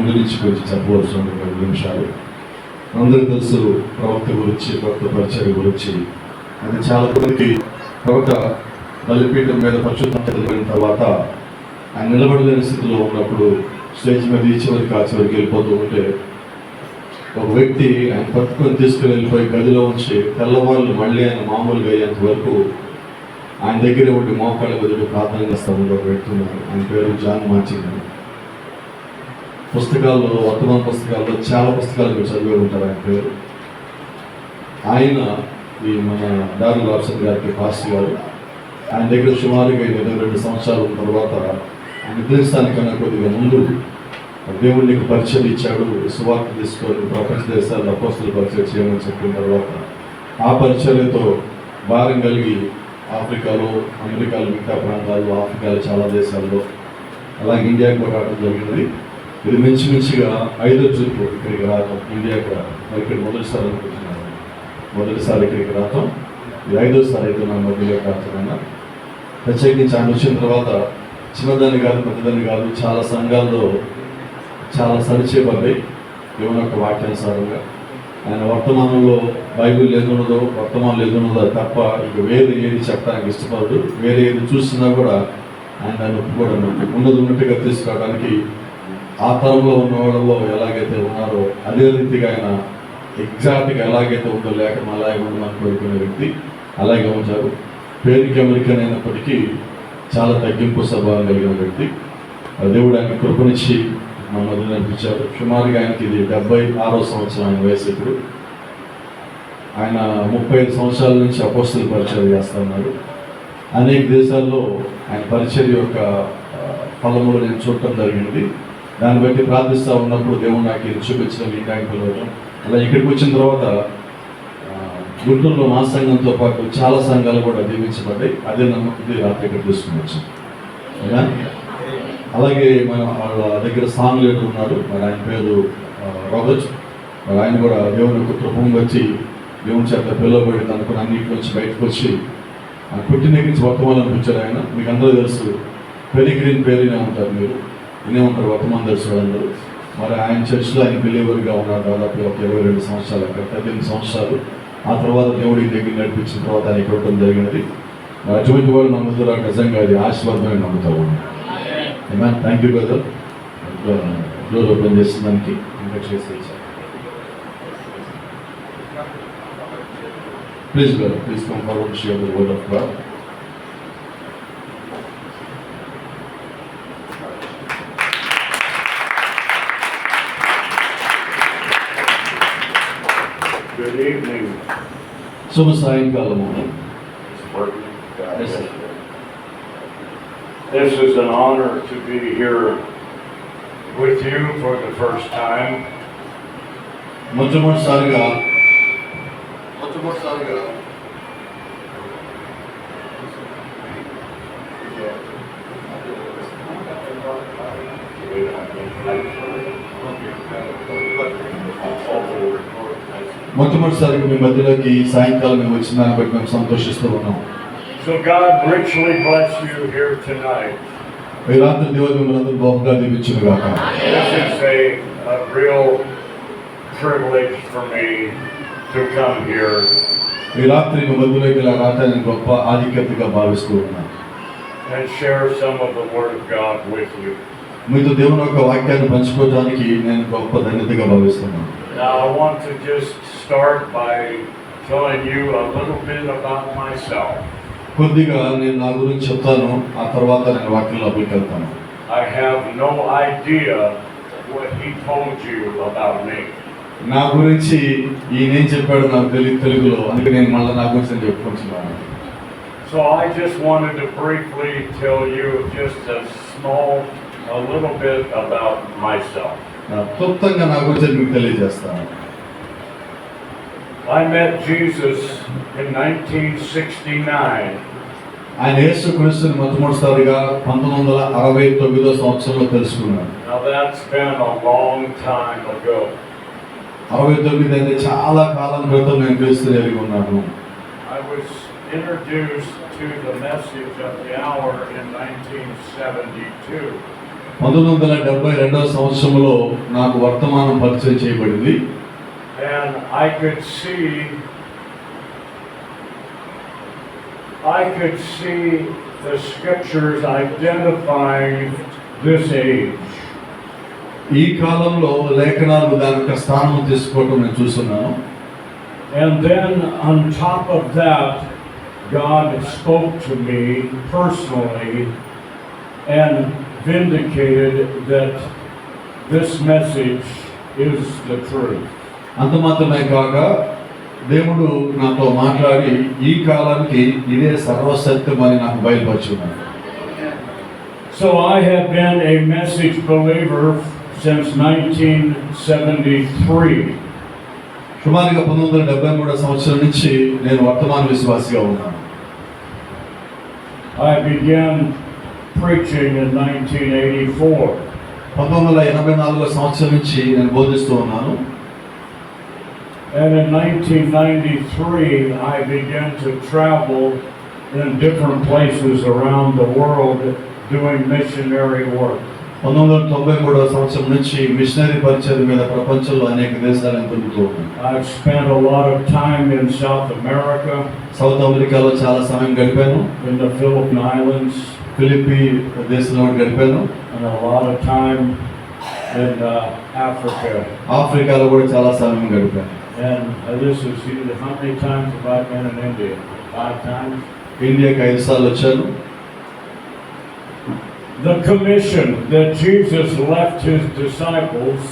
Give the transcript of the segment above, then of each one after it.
ముందు నుంచి గురించి చెప్పవలసిన 2 నిమిషాలు. అందరూ తెలుసు ప్రవక్త గురించి, భక్త పరిచర్య గురించి. అది చాలా మందికి ప్రవక్త బలిపీఠం మీద పరిశుద్ధం చదివిన తర్వాత ఆయన నిలబడలేని స్థితిలో ఉన్నప్పుడు స్టేజ్ మీద ఈ చివరికి ఆ చివరికి వెళ్ళిపోతూ ఉంటే ఒక వ్యక్తి ఆయన పట్టుకొని తీసుకుని వెళ్ళిపోయి గదిలో ఉంచి తెల్లవాళ్ళు మళ్ళీ ఆయన మామూలుగా అయ్యేంత వరకు ఆయన దగ్గర ఒకటి మోకాళ్ళ బదులు ప్రార్థన చేస్తూ ఉండే ఒక వ్యక్తి ఉన్నారు. ఆయన పేరు జాన్ మార్చింగ్. పుస్తకాల్లో, వర్తమాన పుస్తకాల్లో చాలా పుస్తకాలు మీరు చదివే ఉంటారు ఆయన పేరు. ఆయన ఈ మన దారుల రాప్సన్ గారికి పాస్టర్ గారు ఆయన దగ్గర సుమారుగా 22 సంవత్సరాల తర్వాత ఆయన నిద్రిస్తానికన్నా కొద్దిగా ముందు దేవుడికి పరిచయం ఇచ్చాడు. సువార్త తీసుకొని ప్రపంచ దేశాల్లో అపోస్తలుల పరిచయం చేయమని చెప్పిన తర్వాత ఆ పరిచర్యతో భారం కలిగి ఆఫ్రికాలో, అమెరికాలో, మిగతా ప్రాంతాల్లో, ఆఫ్రికాలో చాలా దేశాల్లో, అలాగే ఇండియాకి కూడా రావడం జరిగినది. ఇది మంచిగా 5వ ట్రిప్ ఇక్కడికి రావటం, ఇండియాకి రావటం. ఇక్కడ మొదటిసారి అనుకుంటున్నాను, మొదటిసారి ఇక్కడికి రావటం. ఇది 5వసారి అయితే నా మధ్యలో రావటం. ప్రత్యేకించి ఆయన వచ్చిన తర్వాత చిన్నదాన్ని కాదు, పెద్దదాన్ని కాదు, చాలా సంఘాల్లో చాలా సరిచేయబడ్డాయి దేవుని యొక్క వాక్యానుసారంగా. ఆయన వర్తమానంలో బైబిల్ ఏదున్నదో, వర్తమానంలో ఏదున్నదో తప్ప ఇక వేరే ఏది చెప్పడానికి ఇష్టపడదు. వేరే ఏది చూసినా కూడా ఆయన దాన్ని ఒప్పుకోవడం, ఉన్నట్టుగా తీసుకురావడానికి ఆ తరంలో ఉన్న వాళ్ళలో ఎలాగైతే ఉన్నారో అదే రీతిగా ఆయన ఎగ్జాక్ట్గా ఎలాగైతే ఉందో లేక అలాగే ఉండమని కోరుకునే వ్యక్తి అలాగే ఉంటారు. పేరుకి అమెరికన్ అయినప్పటికీ చాలా తగ్గింపు స్వభావం కలిగిన వ్యక్తి. దేవుడు ఆయన కృపనిచ్చి మా మధ్య నడిపించారు. సుమారుగా ఆయనకి ఇది 76వ సంవత్సరం ఆయన వయసు. ఇప్పుడు ఆయన 35 సంవత్సరాల నుంచి అపోస్తల పరిచర్య చేస్తూ ఉన్నారు. అనేక దేశాల్లో ఆయన పరిచర్య యొక్క ఫలములు నేను చూడటం జరిగింది. దాన్ని బట్టి ప్రార్థిస్తూ ఉన్నప్పుడు దేవుడు నాకు ఇది చూపించడం, ఈ టైం పిలవడం. అలా ఇక్కడికి వచ్చిన తర్వాత గుంటూరులో మా సంఘంతో పాటు చాలా సంఘాలు కూడా దీవించబడ్డాయి. అదే నమ్మకం రాత్రి ఇక్కడ తీసుకుని వచ్చాం. అలాగే వాళ్ళ దగ్గర సాంగ్ లీడర్ ఉన్నారు, మరి ఆయన పేరు రాబర్ట్. మరి ఆయన కూడా దేవుని యొక్క కృపం వచ్చి దేవుని చేత పిలువబడి అనుకుని అన్నింటి నుంచి బయటకు వచ్చి పుట్టిన దగ్గర నుంచి వర్తమానం అనిపించారు. ఆయన మీకు అందరూ తెలుసు, పెరిగ్రీన్ పేరునే ఉంటారు, మీరు వినే ఉంటారు వర్తమానం తెలుసు వాళ్ళందరూ. మరి ఆయన చర్చిలో ఆయన బిలీవర్గా ఉన్నారు దాదాపు ఒక 22 సంవత్సరాలు, అక్కడ 18 సంవత్సరాలు. ఆ తర్వాత దేవుడి దగ్గర నడిపించిన తర్వాత ఆయన ఇక్కడ ఉండడం జరిగినది. అటువంటి వాళ్ళు నమ్ముతారు, నిజంగా అది ఆశీర్వాదమే నమ్ముతారు. Thank you brother, door open చేసేదానికి ఇంకా చేసి. Please brother, please come forward, share the word of God. Good evening. శుభ సాయంకాలము. This is an honor to be here with you for the first time. మొట్టమొదటిసారిగా మీ మధ్యలోకి సాయంకాలం మేము వచ్చిన దాన్ని బట్టి మేము సంతోషిస్తూ ఉన్నాం. So God richly bless you here tonight. ఈ రాత్రి దేవుడు మిమ్మల్ని అందరూ బహుగా దీవించును గాక. This is a real privilege for me to come here. ఈ రాత్రి మీ మధ్యలోకి ఇలా రావటానికి గొప్ప ఆధిక్యతగా భావిస్తూ ఉన్నాను. And share some of the Word of God with you. మీతో దేవుని యొక్క వాక్యాన్ని పంచుకోవడానికి నేను గొప్ప ధన్యతగా భావిస్తున్నాను. Now I want to just start by telling you a little bit about myself. కొద్దిగా నేను నా గురించి చెప్తాను, ఆ తర్వాత నేను వాక్యంలోకి వెళ్తాను. I have no idea what he told you about me. నా గురించి ఈయనేం చెప్పాడు నాకు తెలుగులో, అందుకే నేను మళ్ళీ నా గురించి నేను చెప్పుకుంటున్నాను. So I just wanted to briefly tell you just a little bit about myself. క్లుప్తంగా నా గురించి మీకు తెలియజేస్తాను. I met Jesus in 1969. ఆయన యేసుక్రీస్తుని మొట్టమొదటిసారిగా 1969వ సంవత్సరంలో తెలుసుకున్నాను. Now that's been a long time ago. 69 అంటే చాలా కాలం క్రితం నేను క్రీస్తుని ఎరిగి ఉన్నాను. I was introduced to the message of the hour in 1972. 1972వ సంవత్సరంలో నాకు వర్తమానం పరిచయం చేయబడింది. And I could see the scriptures identifying this age. ఈ కాలంలో లేఖనాలు దాని యొక్క స్థానం తీసుకోవటం నేను చూస్తున్నాను. And then on top of that, God spoke to me personally and vindicated that this message is the truth. అంత మాత్రమే కాక దేవుడు నాతో మాట్లాడి ఈ కాలానికి ఇదే సర్వసత్యం అని నాకు బయలుపరుచున్నాడు. So I have been a message believer since 1973. సుమారుగా 1973 సంవత్సరం నుంచి నేను వర్తమాన విశ్వాసిగా ఉన్నాను. I began preaching in 1984. 1984 సంవత్సరం నుంచి నేను బోధిస్తూ ఉన్నాను. And in 1993, I began to travel in different places around the world doing missionary work. 1993 సంవత్సరం నుంచి మిషనరీ పరిచయం మీద ప్రపంచంలో అనేక దేశాలను తిరుగుతూ ఉన్నాను. I've spent a lot of time in South America. South అమెరికాలో చాలా సమయం గడిపాను. In the Philippine Islands. Philippi దేశంలో గడిపాను. And a lot of time in Africa. ఆఫ్రికాలో కూడా చాలా సమయం గడిపాను. And this is how many times have I been in India? 5 times. ఇండియాకి 5 సార్లు వచ్చాను. The commission that Jesus left his disciples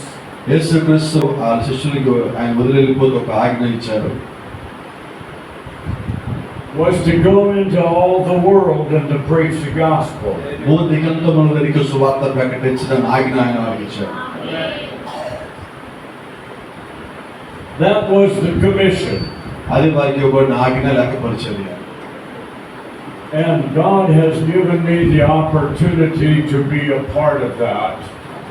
యేసుక్రీస్తు ఆ శిష్యులకు ఆయన వదిలిపోతే ఒక ఆజ్ఞ ఇచ్చారు. was to go into all the world and to preach the gospel. భూదిగంతములందరికీ సువార్త ప్రకటించడానికి ఆజ్ఞ ఆయన వారికి ఇచ్చారు. That was the commission. అది వారికి ఇవ్వబడిన ఆజ్ఞ లేక పరిచర్య. And God has given me the opportunity to be a part of that.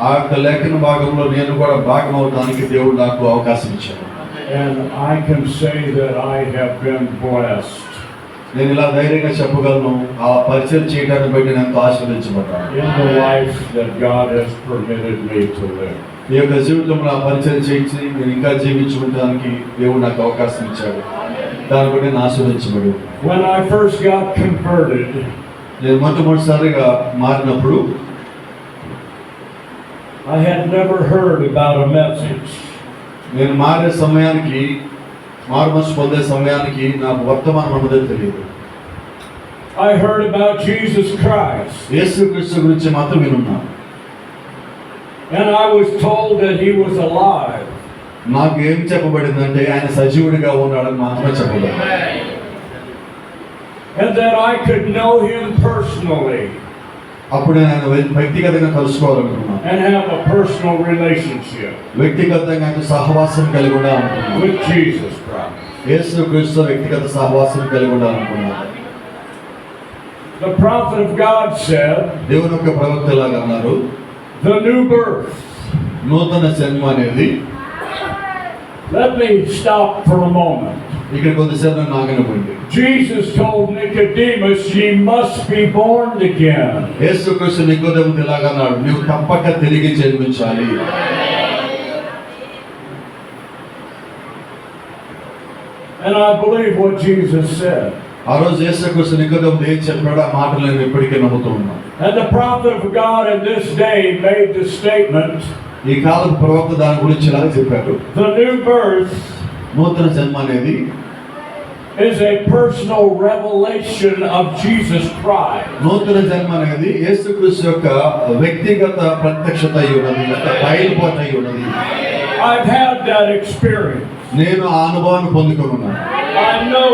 ఆ యొక్క లేఖన భాగంలో నేను కూడా భాగం అవడానికి దేవుడు నాకు అవకాశం ఇచ్చాడు. And I can say that I have been blessed. నేను ఇలా ధైర్యంగా చెప్పగలను, ఆ పరిచయం చేయడానికి బట్టి నేను ఎంతో ఆశీర్వదించబడ్డాను. In the life that God has permitted me to live. ఈ యొక్క జీవితంలో ఆ పరిచయం చేయించి నేను ఇంకా జీవించడానికి దేవుడు నాకు అవకాశం ఇచ్చాడు. దాన్ని బట్టి నేను ఆశీర్వదించబడి. When I first got converted, నేను మొట్టమొదటిసారిగా మారినప్పుడు I had never heard about a message. నేను మారే సమయానికి, మారుమనసు పొందే సమయానికి నాకు వర్తమానం అన్నదే తెలియదు. I heard about Jesus Christ. యేసుక్రీస్తు గురించి మాత్రం వినున్నాను. And I was told that he was alive. నాకు ఏం చెప్పబడిందంటే ఆయన సజీవుడిగా ఉన్నాడని మాత్రమే చెప్పబడింది. And that I could know him personally. అప్పుడు నేను ఆయన వ్యక్తిగతంగా కలుసుకోవాలనుకున్నాను. And have a personal relationship. వ్యక్తిగతంగా ఆయన సహవాసం కలిగి ఉండాలనుకున్నాను. With Jesus Christ. యేసుక్రీస్తు వ్యక్తిగత సహవాసం కలిగి ఉండాలనుకున్నాను. The prophet of God said, దేవుని యొక్క ప్రవక్త లాగా అన్నారు, the new birth. నూతన జన్మ అనేది. Let me stop for a moment. ఇక్కడ కొద్దిసేపు నాగనపోయింది. Jesus told Nicodemus, ye must be born again. యేసుక్రీస్తు నికోదేముతో ఇలాగా అన్నాడు, నీవు తప్పక తిరిగి జన్మించాలి. And I believe what Jesus said. ఆ రోజు యేసుక్రీస్తు నికోదేముతో ఏం చెప్పాడో ఆ మాటలు నేను ఇప్పటికీ నమ్ముతూ ఉన్నాను. And the prophet of God in this day made the statement, ఈ కాలం ప్రవక్త దాని గురించి ఇలా చెప్పారు, the new birth నూతన జన్మ అనేది is a personal revelation of Jesus Christ. నూతన జన్మ అనేది యేసుక్రీస్తు యొక్క వ్యక్తిగత ప్రత్యక్షత అయి ఉన్నది, బయలుపాటు అయి ఉన్నది. I've had that experience. నేను ఆ అనుభవాన్ని పొందుకొని ఉన్నాను. I know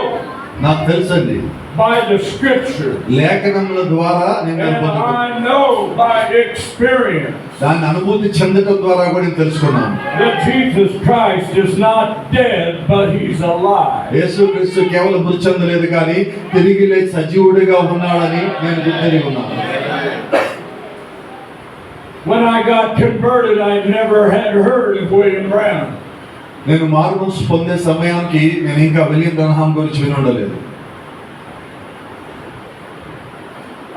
నాకు తెలుసండి, by the scripture. లేఖనముల ద్వారా నేను And పొందుకున్నాను. I know by experience. దాన్ని అనుభూతి చెందడం ద్వారా కూడా నేను తెలుసుకున్నాను. That Jesus Christ is not dead, but he's alive. యేసుక్రీస్తు కేవలం మృతి చెందలేదు కానీ తిరిగి లేచి సజీవుడిగా ఉన్నాడని నేను గుర్తిరిగి ఉన్నాను. When I got converted, I never had heard of William Branham. నేను మారుమనసు పొందే సమయానికి నేను ఇంకా విలియం బ్రన్హామ్ గురించి వినడలేదు.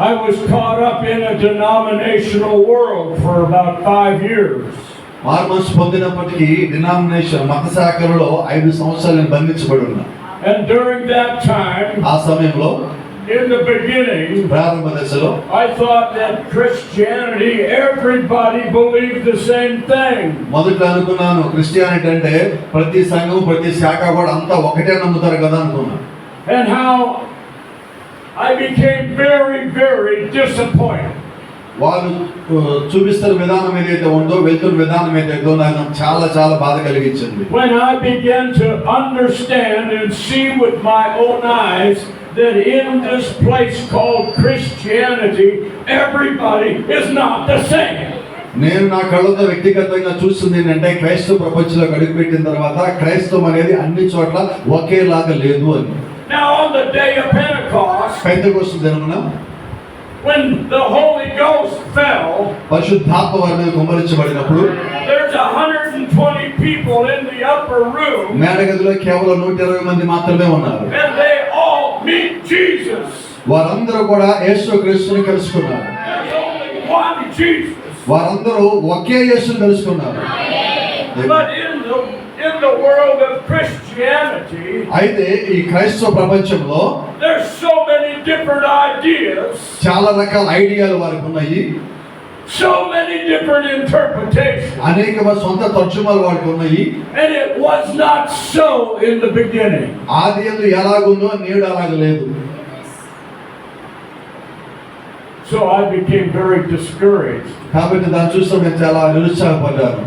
I was caught up in a denominational world for about 5 years. Mormons పొందినప్పటికీ డినామినేషన్ మత శాఖలలో 5 సంవత్సరాలు నేను బంధించబడి ఉన్నా. And during that time, ఆ సమయంలో in the beginning, ప్రారంభ దశలో I thought that Christianity, everybody believed the same thing. మొదట అనుకున్నాను క్రిస్టియానిటీ అంటే ప్రతి సంఘం ప్రతి శాఖ కూడా అంతా ఒకటే నమ్ముతారు కదా అనుకున్నాను. And how I became very, very disappointed. వాళ్ళు చూపిస్తున్న విధానం ఏదైతే ఉందో వెళ్తున్న విధానం ఏదైతే నాకు చాలా చాలా బాధ కలిగించింది. When I began to understand and see with my own eyes that in this place called Christianity, everybody is not the same. నేను నా కళ్ళతో వ్యక్తిగతంగా చూస్తుంది ఏంటంటే క్రైస్తవ ప్రపంచంలో అడుగుపెట్టిన తర్వాత క్రైస్తవం అనేది అన్ని చోట్ల ఒకేలాగా లేదు అని. Now on the day of Pentecost, Pentecost దినమున when the Holy Ghost fell, పరిశుద్ధాత్మ వారి మీద కుమ్మరించబడినప్పుడు there's 120 people in the upper room, మేడగదిలో కేవలం 120 మంది మాత్రమే ఉన్నారు. and they all meet Jesus. వారందరూ కూడా యేసుక్రీస్తుని కలుసుకున్నారు. There's only one Jesus. వారందరూ ఒకే యేసుని కలుసుకున్నారు. But in the world of Christianity, అయితే ఈ క్రైస్తవ ప్రపంచంలో there's so many different ideas, చాలా రకాల ఐడియాలు వారికి ఉన్నాయి. so many different interpretations. అనేక సొంత తర్జుమాలు వారికి ఉన్నాయి. And it was not so in the beginning. ఆదియందు ఎలాగుందో నేడు అలాగ లేదు. So I became very discouraged. కాబట్టి దాన్ని చూస్తే నేను చాలా నిరుత్సాహపడ్డాను.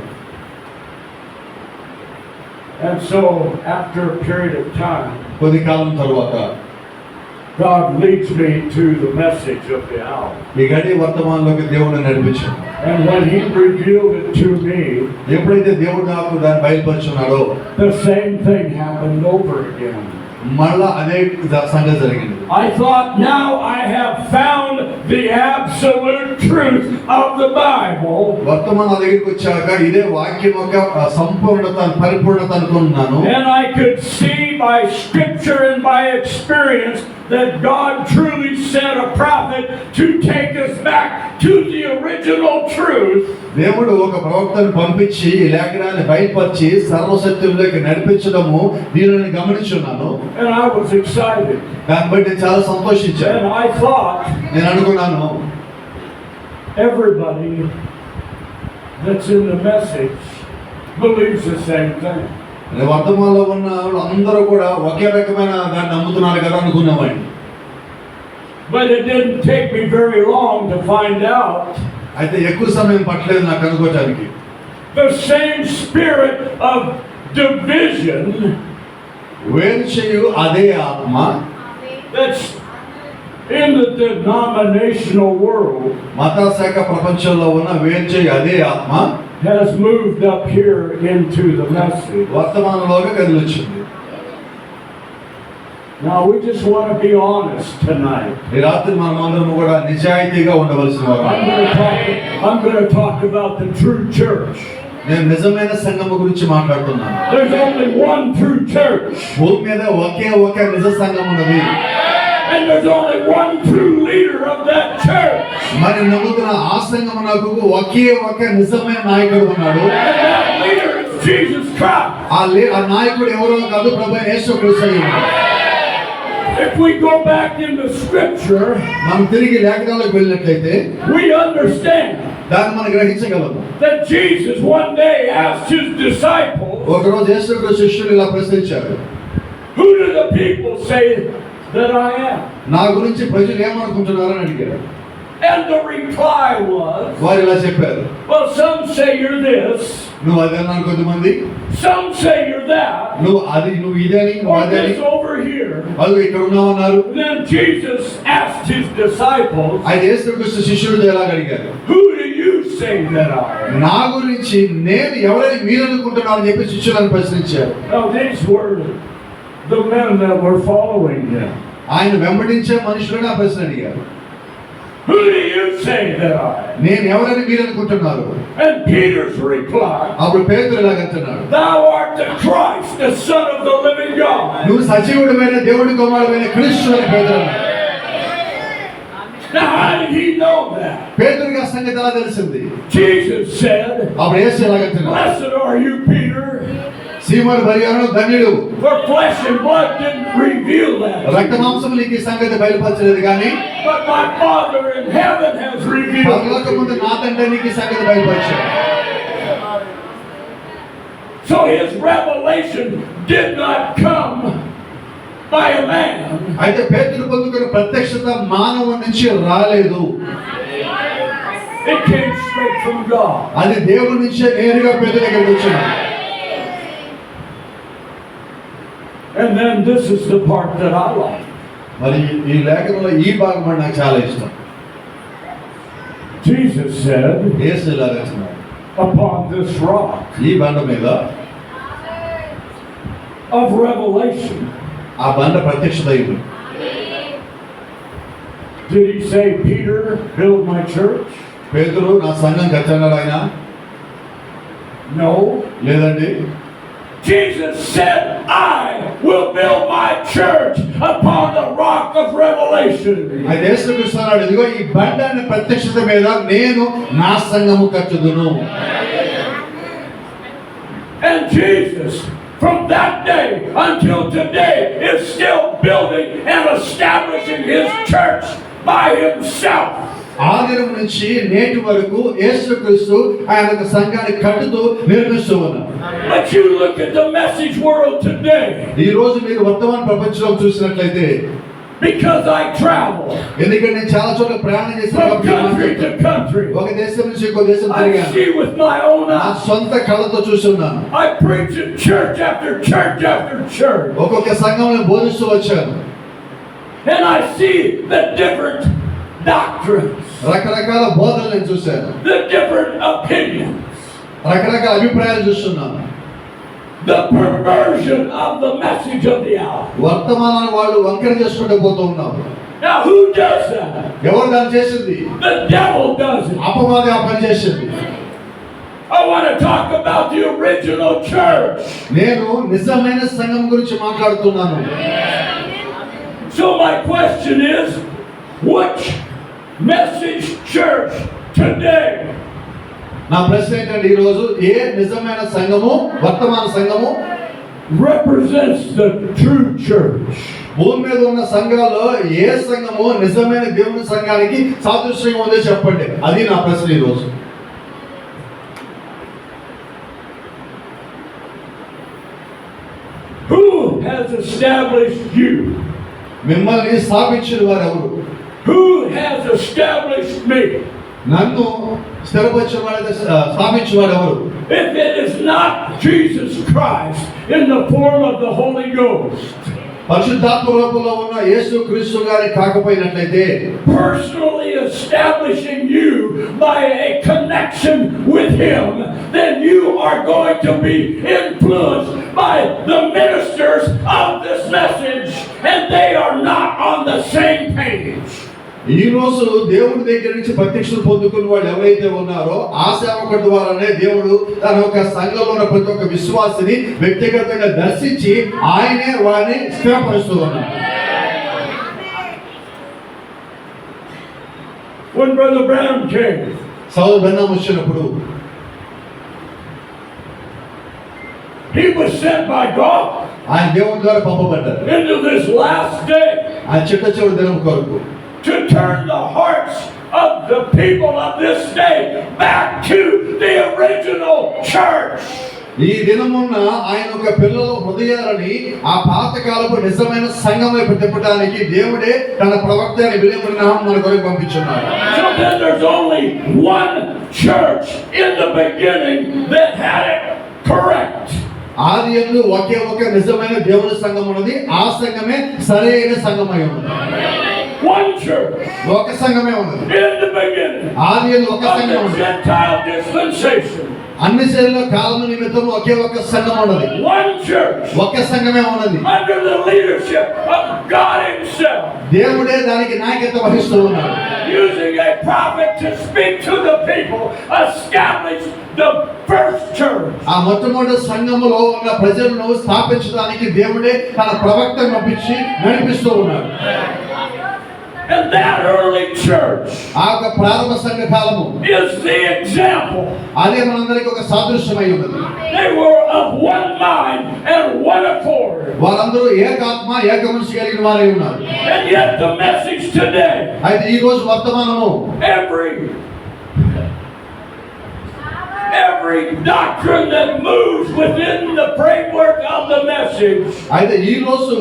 And so after a period of time, కొద్ది కాలం తర్వాత God leads me to the message of the hour. ఈ గడి వర్తమానంలోకి దేవుడు నడిపించాడు. And when he revealed it to me, ఎప్పుడైతే దేవుడు నాకు దాన్ని బయలుపరుచున్నాడో the same thing happened over again. మళ్ళా అదే సంగతి జరిగింది. I thought, now I have found the absolute truth of the Bible. వర్తమానం దగ్గరికి వచ్చాక ఇదే వాక్యం యొక్క సంపూర్ణత పరిపూర్ణత అనుకున్నాను. And I could see by scripture and by experience that God truly sent a prophet to take us back to the original truth. దేవుడు ఒక ప్రవక్తను పంపించి ఈ లేఖనాన్ని బయలుపరిచి సర్వసత్యంలోకి నడిపించడము దీనిని గమనించున్నాను. And I was excited. దాన్ని బట్టి చాలా సంతోషించాను. And I thought, నేను అనుకున్నాను everybody that's in the message believes the same thing. వర్తమానంలో ఉన్న అందరూ కూడా ఒకే రకమైన దాన్ని నమ్ముతున్నారు కదా అనుకున్నామండి. But it didn't take me very long to find out అయితే ఎక్కువ సమయం పట్టలేదు నాకు అనుకోవడానికి. the same spirit of division వేరు చేయు అదే ఆత్మ that's in the denominational world మత శాఖ ప్రపంచంలో ఉన్న వేరు చేయు అదే ఆత్మ has moved up here into the message. వర్తమానంలోకి కదిలొచ్చింది. Now we just want to be honest tonight. ఈ రాత్రి మనం అందరం కూడా నిజాయితీగా ఉండవలసిన వారు. I'm going to talk about the true church. నేను నిజమైన సంఘము గురించి మాట్లాడుతున్నాను. There's only one true church. భూమి మీద ఒకే ఒక నిజ సంఘం ఉన్నది. And there's only one true leader of that church. మరి నమ్ముతున్న ఆ సంఘమునకు ఒకే ఒక నిజమైన నాయకుడు ఉన్నాడు. And that leader is Jesus Christ. ఆ నాయకుడు ఎవరో కాదు, ప్రభువైన యేసుక్రీస్తు అయ్యున్నాడు. If we go back into scripture, మనం తిరిగి లేఖనాలకు వెళ్ళినట్లయితే we understand దాన్ని మనం గ్రహించగలము. that Jesus one day asked his disciples, ఒకరోజు యేసుక్రీస్తు శిష్యులు ఇలా ప్రశ్నించారు, who do the people say that I am? నా గురించి ప్రజలు ఏమనుకుంటున్నారని అడిగారు. And the reply was, వారు ఇలా చెప్పారు, well, some say you're this, నువ్వు అదే అన్నాను కొంతమంది, some say you're that, నువ్వు అది నువ్వు ఇదే అని నువ్వు or అదే అని, this over here. వాళ్ళు ఇక్కడ ఉన్నామన్నారు. Then Jesus asked his disciples, ఆయన యేసుక్రీస్తు శిష్యులు ఎలా అడిగారు, who do you say that I am? నా గురించి నేను ఎవరని మీరు అనుకుంటున్నారు అని చెప్పి శిష్యులను ప్రశ్నించారు. Now these were the men that were following him. ఆయన వెంబడించే మనుషులను ఆ ప్రశ్న అడిగారు, who do you say that I am? నేను ఎవరని మీరు అనుకుంటున్నారు? And Peter's reply, అప్పుడు పేతురు ఇలాగంటున్నాడు, thou art the Christ, the Son of the living God. నువ్వు సజీవుడమైన దేవుడి కుమారుడైన క్రీస్తు అని పేతురు అన్నాడు. Now, how did he know that? పేతురుకి ఆ సంగతి ఎలా తెలిసింది? Jesus said, అప్పుడు యేసు ఎలాగంటున్నాడు? "Blessed are you, Peter, సీమోను బరియను ధన్యుడు, for flesh and blood didn't reveal that, రక్త మాంసములు నీకు ఈ సంగతి బయలుపరచలేదు కానీ but my Father in heaven has revealed it పరలోక to ముందు you." నా తండ్రి నీకు ఈ సంగతి బయలుపరిచాడు. So his revelation did not come by a man. అయితే పేతురు పొందుకున్న ప్రత్యక్షత మానవుడి నుంచి రాలేదు. It came straight from God. అది దేవుడి నుంచే నేరుగా పేతురు దగ్గరికి వచ్చింది. And then this is the part that I like. మరి ఈ లేఖనంలో ఈ భాగం అంటే నాకు చాలా ఇష్టం. Jesus said, Yesu ఎలాగంటున్నాడు? upon this rock ఈ బండ మీద, of revelation. ఆ బండ ప్రత్యక్షత అయింది. Did he say, Peter, build my church? పేతురు నా సంఘం కట్టన్నాడు ఆయన? No. లేదండి. Jesus said, I will build my church upon the rock of revelation. అయితే యేసుక్రీస్తు అన్నాడు, ఇదిగో ఈ బండ అనే ప్రత్యక్షత మీద నేను నా సంఘము కట్టుదును. And Jesus, from that day until today, is still building and establishing his church by himself. ఆదిరం నుంచి నేటి వరకు యేసుక్రీస్తు ఆయన యొక్క సంఘాన్ని కట్టుతూ నిర్మిస్తూ ఉన్నారు. But you look at the message world today. ఈ రోజు మీరు వర్తమాన ప్రపంచంలో చూసినట్లయితే, Because I travel ఎందుకంటే నేను చాలా చోట్ల ప్రయాణం from country to చేస్తాను, country, ఒక దేశం నుంచి ఇంకో దేశం I తిరిగాను, see with my own నా eyes. సొంత కళ్ళతో చూస్తున్నాను. I preach in church after church after church. ఒక్కొక్క సంఘంలో బోధిస్తూ వచ్చాను. And I see the different doctrines, రకరకాల బోధనలు నేను చూశాను, the different opinions, రకరకాల అభిప్రాయాలు చూస్తున్నాను. the perversion of the message of the hour. వర్తమానాన్ని వాళ్ళు వంకర చేసుకుంటూ పోతూ ఉన్నారు. Now who does that? ఎవరు దాన్ని చేసింది? The devil does it. అపవాది ఆ పని చేసింది. I want to talk about the original church. నేను నిజమైన సంఘం గురించి మాట్లాడుతున్నాను. So my question is, which message church today నా ప్రశ్న ఏంటంటే, ఈ రోజు ఏ నిజమైన సంఘము, వర్తమాన సంఘము represents the true church? భూమి మీద ఉన్న సంఘాల్లో ఏ సంఘము నిజమైన దేవుని సంఘానికి సాదృశ్యంగా ఉందో చెప్పండి. అది నా ప్రశ్న ఈ రోజు. Who has established you? మిమ్మల్ని స్థాపించిన వారు ఎవరు? Who has established me? నన్ను స్థిరపరిచిన వాడు, స్థాపించిన వాడు ఎవరు? If it is not Jesus Christ in the form of the Holy Ghost, పరిశుద్ధాత్మ రూపంలో ఉన్న యేసు క్రీస్తు గారి కాకపోయినట్లయితే, personally establishing you by a connection with Him, then you are going to be influenced by the ministers of this message, and they are not on the same page. ఈ రోజు దేవుడి దగ్గర నుంచి ప్రత్యక్షత పొందుకున్న వాళ్ళు ఎవరైతే ఉన్నారో, ఆ సేవకుడి ద్వారానే దేవుడు తన యొక్క సంఘంలో ఉన్న ప్రతి ఒక్క విశ్వాసిని వ్యక్తిగతంగా దర్శించి ఆయనే వారిని స్థిరపరుస్తూ ఉన్నారు. When Brother Branham came, సౌలు బెన్నం వచ్చినప్పుడు he was sent by God ఆయన దేవుడి ద్వారా పంపబడ్డారు. into this last day ఆయన చిట్ట దినం కొరకు to turn the hearts of the people of this day back to the original church. ఈ దినమున్న ఆయన యొక్క పిల్లల హృదయాలని ఆ పాతకాలపు నిజమైన సంఘం వైపు తిప్పడానికి దేవుడే తన ప్రవక్త అయిన విలియం మన కొరకు పంపించున్నాడు. So then there's only one church in the beginning that had it correct. ఆది యందు ఒకే ఒక నిజమైన దేవుని సంఘం ఉన్నది. ఆ సంఘమే సరైన సంఘమై ఉన్నది. One church ఒక సంఘమే ఉన్నది. in the beginning ఆది యందు ఒక of సంఘం the ఉన్నది. Gentile dispensation. అన్ని శైలిలో కాలం నిమిత్తం ఒకే ఒక సంఘం ఉన్నది. One church ఒక సంఘమే ఉన్నది. under the leadership of God Himself, దేవుడే దానికి నాయకత్వం వహిస్తూ ఉన్నాడు. using a prophet to speak to the people, establish the first church. ఆ మొట్టమొదటి సంఘములో ఉన్న ప్రజలను స్థాపించడానికి దేవుడే తన ప్రవక్తను పంపించి నడిపిస్తూ ఉన్నాడు. And that early church ఆ యొక్క ప్రారంభ సంఘ కాలము is the example. అదే మనందరికీ ఒక సాదృశ్యమై ఉన్నది. They were of one mind and one accord. వారందరూ ఏకాత్మ ఏక మనసు కలిగిన వారై ఉన్నారు. And yet the message today, అయితే ఈ రోజు వర్తమానము every doctrine that moves within the framework of the message అయితే ఈ రోజు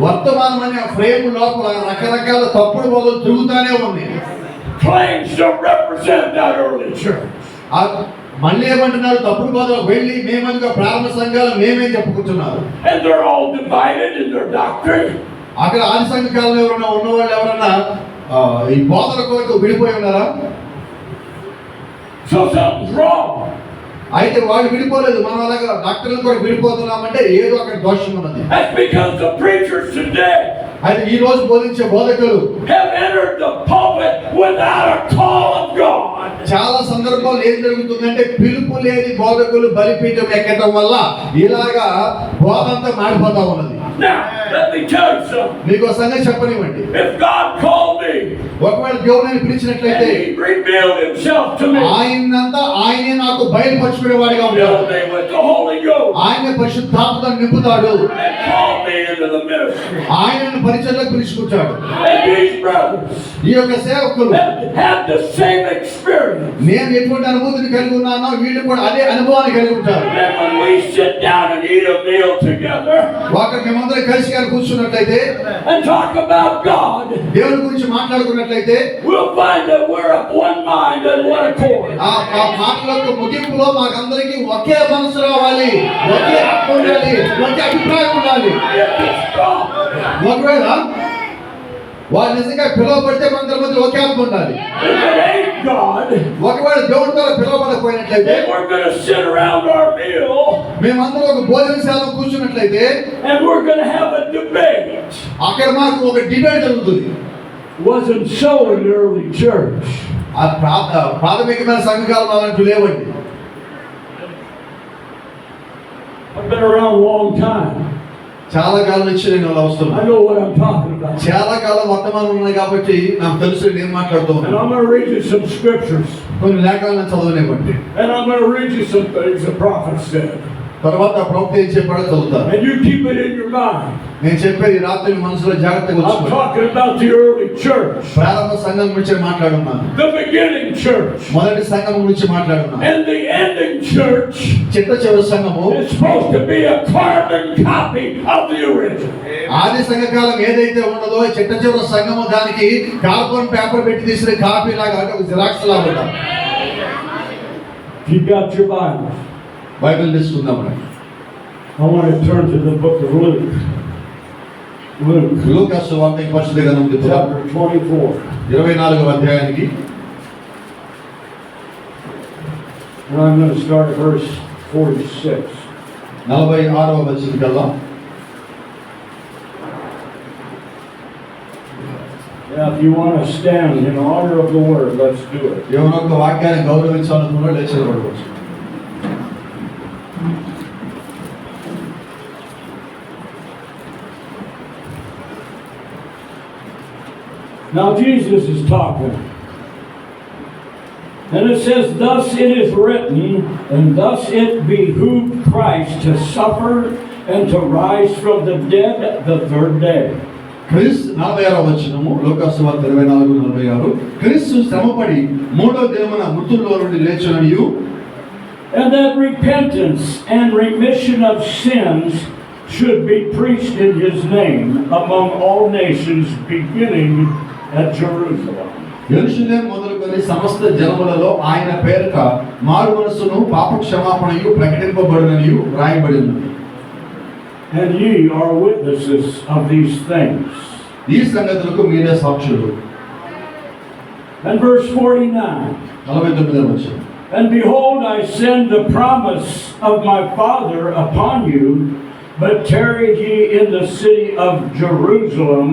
వర్తమానం అనే ఫ్రేమ్ లోపల రకరకాల తప్పుడు బోధలు తిరుగుతానే ఉన్నాయి. claims to represent that early church. మళ్ళీ ఏమంటున్నారు, తప్పుడు బోధలు వెళ్ళి మేమందుగా ప్రారంభ సంఘాలు మేమే చెప్పుకుంటున్నారు. And they're all divided in their doctrine. అక్కడ ఆది సంఘ కాలంలో ఎవరైనా ఉన్నవాళ్ళు ఎవరన్నా ఈ బోధల కొరకు విడిపోయి ఉన్నారా? So something's wrong. అయితే వాళ్ళు విడిపోలేదు, మనం అలాగా డాక్టర్లు కూడా విడిపోతున్నామంటే ఏదో అక్కడ దోషం ఉన్నది. That's because the preachers today అయితే ఈ రోజు బోధించే బోధకులు have entered the pulpit without a call of God. చాలా సందర్భాలు ఏం జరుగుతుందంటే పిలుపు లేని బోధకులు బలిపీఠం ఎక్కడం వల్ల ఇలాగా బోధంతా మారిపోతా ఉన్నది. Now, let me tell you something. మీకు సంగతి చెప్పనివ్వండి. If God called me ఒకవేళ దేవుడిని పిలిచినట్లయితే and He revealed Himself to me, ఆయనే నాకు బయలుపరుచుకునే వాడిగా ఉంటాడు. filled me with the Holy Ghost, ఆయన పరిశుద్ధాత్మతో నింపుతాడు. and called me into the ministry. ఆయనను పరిచర్యలోకి పిలుచుకుంటాడు. And these brothers ఈ యొక్క సేవకులు have the same experience. నేను ఎటువంటి అనుభూతిని కలిగి ఉన్నానో వీళ్ళు కూడా అదే అనుభవాన్ని కలిగి ఉంటారు. And when we sit down and eat a meal together మేమందరం కలిసి కూర్చున్నట్లయితే and talk about God, దేవుని గురించి మాట్లాడుకున్నట్లయితే we'll find that we're of one mind and one accord. ఆ మాటల యొక్క ముగింపులో మాకందరికీ ఒకే మనసు రావాలి, ఒకే ఆత్మ ఉండాలి, ఒకే అభిప్రాయం ఉండాలి. ఒకవేళ వాళ్ళు నిజంగా పిలువబడితే మనందరి మధ్య ఒకే ఆత్మ ఉండాలి. ఒకవేళ దేవుడి ద్వారా పిలువబడకపోయినట్లయితే మేమందరం ఒక భోజనశాలలో కూర్చున్నట్లయితే అక్కడ మాకు ఒక డిబేట్ జరుగుతుంది. Wasn't so in the early church. ఆ ప్రాథమికమైన సంఘాలు అలాంటి లేవండి. I've been around a long time. చాలా కాలం నుంచి నేను అలా వస్తున్నాను. I know what I'm talking about. చాలా కాలం వర్తమానం ఉన్నాయి కాబట్టి నాకు తెలుసు నేను మాట్లాడుతున్నాను. And I'm going to read you some scriptures. కొన్ని లేఖనాలను చదవనివ్వండి. And I'm going to read you some things the prophet said. తర్వాత ప్రవక్త ఏం చెప్పాడో చదువుతాను. And you keep it in your mind. నేను చెప్పేది రాత్రి మనసులో జాగ్రత్తగా ఉంచుకోండి. I'm talking about the early church. ప్రారంభ సంఘం గురించి మాట్లాడుతున్నాను. The beginning church. మొదటి సంఘం గురించి మాట్లాడుతున్నాను. And the ending church చిట్ట చివరి సంఘము is supposed to be a carbon copy of the original. ఆది సంఘకాలం ఏదైతే ఉన్నదో చిట్ట చివరి సంఘము దానికి కార్బన్ పేపర్ పెట్టి తీసిన కాపీ లాగా ఒక జిరాక్స్ లాగా ఉంటుంది. You got your Bible. Bible తీసుకుందాం. I want to turn to the book of Luke. లూకా సువార్త పరిశుద్ధ గ్రంథం chapter 24. 24వ అధ్యాయానికి And I'm going to start at verse 46. 46వ వచనం కల్లా. Now, if you want to stand in honor of the word, let's do it. ఎవరో ఒక వాక్యాన్ని గౌరవించాలనుకున్నా లేచి నిలబడవచ్చు. Now Jesus is talking. And it says, thus it is written, and thus it behooved Christ to suffer and to rise from the dead the third day. క్రీస్తు 46వ వచనము లూకా సువార్త 24:46 క్రీస్తు శ్రమపడి మూడవ దినమున మృతుల్లో నుండి లేచుననియు and that repentance and remission of sins should be preached in his name among all nations beginning at Jerusalem. యెరూషలేము మొదలుకొని సమస్త జనములలో ఆయన పేరిట మారుమనస్సును పాప క్షమాపణయు ప్రకటింపబడుననియు వ్రాయబడి ఉన్నది. And ye are witnesses of these things. ఈ సంగతులకు మీరే సాక్షులు. And verse 49. 49వ వచనం And behold, I send the promise of my Father upon you, but tarry ye in the city of Jerusalem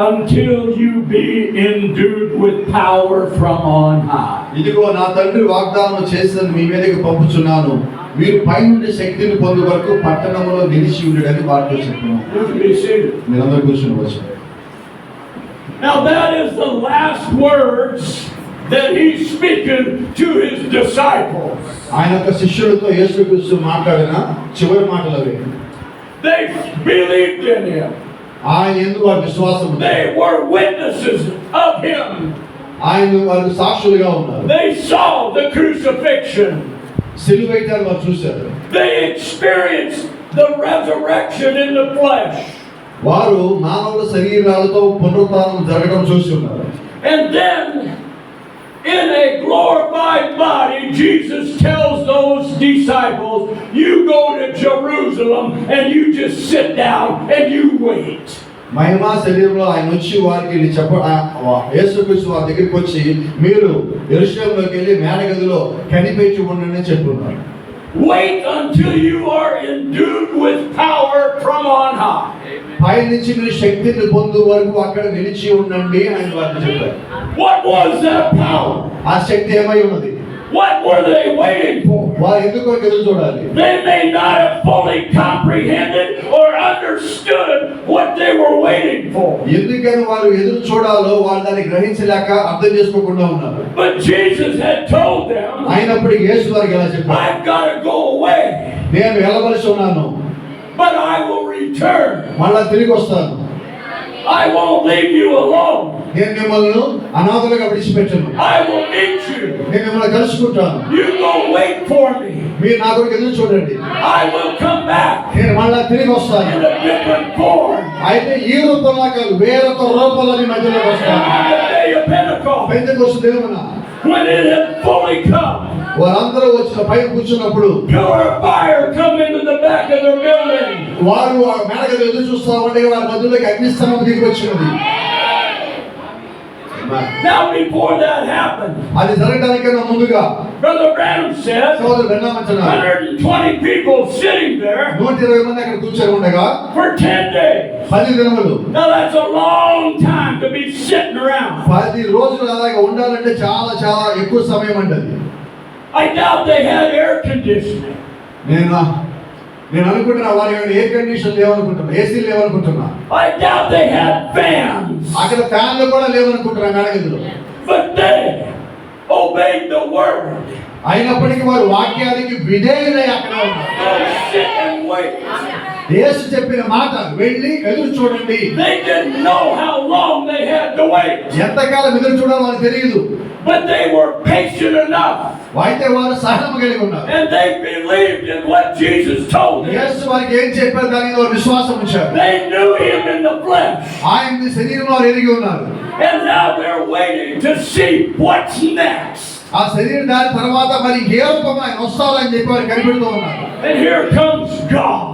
until you be endued with power from on high. ఇదిగో నా తండ్రి వాగ్దానం చేసిన మీ మీదకి పంపుచున్నాను, మీరు పైనుండి శక్తిని పొందు వరకు పట్టణంలో నిలిచి ఉండడని వారితో చెప్పాను. మీరందరూ కూర్చుని వచ్చారు. Now that is the last words that he's speaking to his disciples. ఆయన యొక్క శిష్యులతో యేసుక్రీస్తు మాట్లాడిన చివరి మాటలు అవి. They believed in him. ఆయన యందు వారి విశ్వాసం ఉంది. They were witnesses of him. ఆయన వారు సాక్షులుగా ఉన్నారు. They saw the crucifixion. సిలువ వేయటాన్ని వారు చూశారు. They experienced the resurrection in the flesh. వారు మానవుల శరీరాలతో పునరుత్థానం జరగడం చూసి ఉన్నారు. And then in a glorified body, Jesus tells those disciples, you go to Jerusalem and you just sit down and you wait. మహిమా శరీరంలో ఆయన వచ్చి వారికి యేసుక్రీస్తు వారి దగ్గరికి వచ్చి మీరు యెరూషలేములోకి వెళ్ళి మేడగదిలో కనిపెట్టి ఉండండి అని చెప్పున్నారు. Wait until you are endued with power from on high. పై నుంచి మీరు శక్తిని పొందు వరకు అక్కడ నిలిచి ఉండండి అని వారికి చెప్పారు. What was that power? ఆ శక్తి ఏమై ఉన్నది? What were they waiting for? వారు ఎందుకు ఎదురు చూడాలి? They may not have fully comprehended or understood what they were waiting for. ఎందుకని వారు ఎదురు చూడాలో వారు దాన్ని గ్రహించలేక అర్థం చేసుకోకుండా ఉన్నారు. But Jesus had told them, అయినప్పుడు యేసు వారికి ఎలా చెప్పారు? I've got to go away, నేను వెళ్ళవలసి ఉన్నాను, but I will return. మళ్ళా తిరిగి వస్తాను. I won't leave you alone. నేను మిమ్మల్ని అనాథలుగా విడిచిపెట్టను. I will meet you. నేను మిమ్మల్ని కలుసుకుంటాను. You go wait for me. మీరు నా కొరకు ఎదురు చూడండి. I will come back నేను మళ్ళా తిరిగి వస్తాను. in a different form. అయితే ఈ రూపంలో కాదు, వేరొక రూపంలో మీ మధ్యలోకి వస్తాను. On the day of Pentecost, Pentecost దినమున when it had fully come, వారందరూ వచ్చిన పైన కూర్చున్నప్పుడు pillar of fire come into the back of the building. వారు ఆ మేడగదిలో ఎదురు చూస్తా ఉండగా వారి మధ్యలోకి అగ్నిస్తంభం దిగి వచ్చినది. Now before that happened, అది జరగడానికన్నా ముందుగా Brother Branham said, సోదరుడు బెన్నాం అంటున్నారు, 120 people sitting there 120 మంది అక్కడ కూర్చొని ఉండగా for 10 days. 10 దినములు. Now that's a long time to be sitting around. 10 రోజులు అలాగే ఉండాలంటే చాలా చాలా ఎక్కువ సమయం అంటది. I doubt they had air conditioning. నేను అనుకుంటున్నా వారి ఎయిర్ కండిషన్ లేవనుకుంటున్నా, ఏసీలు లేవనుకుంటున్నా. I doubt they had fans. అక్కడ ఫ్యాన్లు కూడా లేవనుకుంటున్నా మేడగదిలో. But they obeyed the word. అయినప్పటికీ వారు వాక్యానికి విధేయులై అక్కడ ఉన్నారు. They sit and wait. యేసు చెప్పిన మాట వెళ్ళి ఎదురు చూడండి. They didn't know how long they had to wait. ఎంతకాలం ఎదురు చూడాలో వారికి తెలియదు. But they were patient enough. అయితే వారు సహనం కలిగి ఉన్నారు. And they believed in what Jesus told them. యేసు వారికి ఏం చెప్పారు దాని మీద వారు విశ్వాసం ఉంచారు. They knew him in the flesh. ఆయన శరీరంలో వారు ఎరిగి ఉన్నారు. And now they're waiting to see what's next. ఆ శరీరం దాని తర్వాత మరి ఏ రూపంలో ఆయన వస్తారని చెప్పి వారు కనిపెడుతూ ఉన్నారు. And here comes God.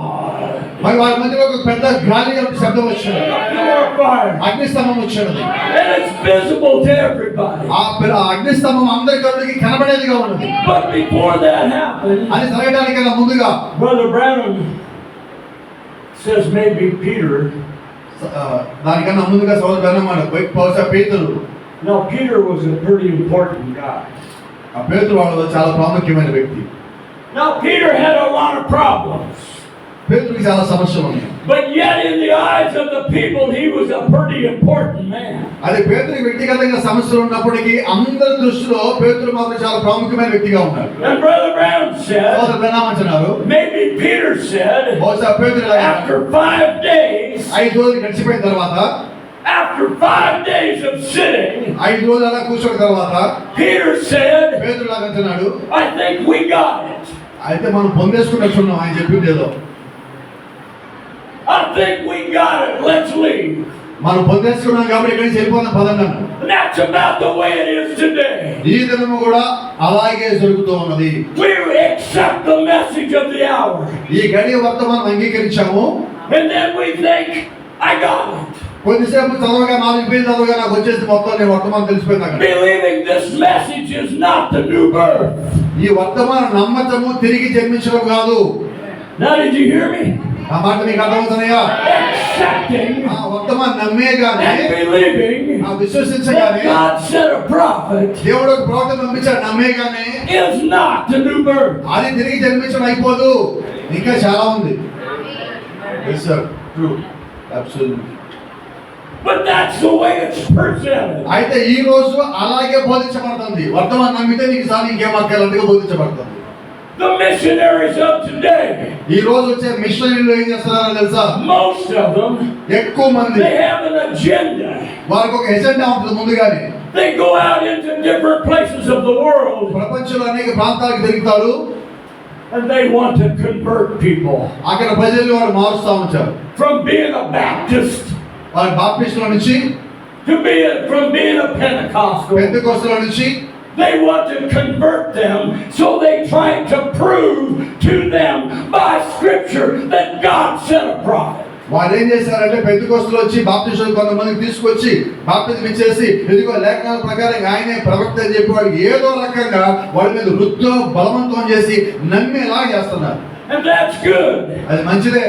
మరి వారి మధ్యలో ఒక పెద్ద గాలి యొక్క శబ్దం వచ్చింది. అగ్నిస్తంభం వచ్చినది. And it's visible to everybody. ఆ అగ్నిస్తంభం అందరి కళ్ళకి కనబడేదిగా ఉన్నది. But before that happened, అది జరగడానికన్నా ముందుగా Brother Branham says maybe Peter. దానికన్నా ముందుగా సోదరుడు అన్నమాట బహుశా పేతురు. No, Peter was a pretty important guy. ఆ పేతురు వాళ్ళలో చాలా ప్రాముఖ్యమైన వ్యక్తి. Now Peter had a lot of problems. పేతురుకి చాలా సమస్యలు ఉన్నాయి. But yet in the eyes of the people he was a pretty important man. అది పేతురుకి వ్యక్తిగతంగా సమస్యలు ఉన్నప్పటికీ అందరి దృష్టిలో పేతురు మాత్రం చాలా ప్రాముఖ్యమైన వ్యక్తిగా ఉన్నాడు. And Brother Branham said, maybe Peter said, బహుశా పేతురు after 5 days, 5 రోజులు గడిచిపోయిన తర్వాత, after 5 days of sitting, 5 రోజులు అలా కూర్చున్న తర్వాత Peter said, పేతురు అంటున్నాడు, I think we got it. అయితే మనం పొందేసుకున్నట్టున్నాం ఆయన చెప్పింది ఏదో. I think we got it. Let's leave. మనం పొందేసుకున్నాం కాబట్టి ఇక్కడి నుంచి వెళ్ళిపోదాం పదండి అన్నాడు. That's about the way it is today. ఈ దినము కూడా అలాగే జరుగుతూ ఉన్నది. We accept the message of the hour. ఈ గడియ వర్తమానం అంగీకరించాము. And then we think, I got it. కొద్దిసేపు చదవగా 4 పేజీలు చదవగా నాకు వచ్చేసి మొత్తం నేను వర్తమానం తెలిసిపోయింది అక్కడ. Believing this message is not the new birth. ఈ వర్తమానం నమ్మటము తిరిగి జన్మించడం కాదు. Now did you hear me? ఆ మాట మీకు అర్థమవుతున్నాయా? Accepting ఆ వర్తమానం నమ్మేగానే, and believing ఆ విశ్వసించగానే, that God sent a prophet దేవుడు ఒక ప్రవక్త పంపించాడు నమ్మేగానే is not the new birth. అది తిరిగి జన్మించడం అయిపోదు. ఇంకా చాలా ఉంది. Yes sir, true, absolutely. But that's the way it's presented. అయితే ఈ రోజు అలాగే బోధించబడుతుంది. వర్తమానం నమ్మితే నీకు సార్ ఇంకేం అక్కర్లేదుగా బోధించబడుతుంది. The missionaries of today, ఈ రోజు వచ్చే మిషనరీలు ఏం చేస్తున్నారో తెలుసా? most of them, ఎక్కువ మంది they have an agenda. వారికి ఒక ఎజెండా ఉంటుంది ముందుగానే. They go out into different places of the world ప్రపంచంలో అనేక ప్రాంతాలకు తిరుగుతారు. and they want to convert people. అక్కడ ప్రజల్ని వారు మారుస్తూ ఉంటారు. From being a Baptist వారి బాప్టిస్టుల నుంచి from being a Pentecostal. పెంతెకోస్తుల నుంచి They want to convert them, so they try to prove to them by Scripture that God sent a prophet. వారు ఏం చేశారంటే పెంతెకోస్తులు వచ్చి బాప్టిస్టులు కొంతమందిని తీసుకొచ్చి బాప్టిజం ఇచ్చేసి ఇదిగో లేఖనాల ప్రకారం ఆయనే ప్రవక్త అని చెప్పి వాడికి ఏదో రకంగా వాడి మీద వృద్ధో బలవంతం చేసి నమ్మేలా చేస్తున్నారు. And that's good. అది మంచిదే.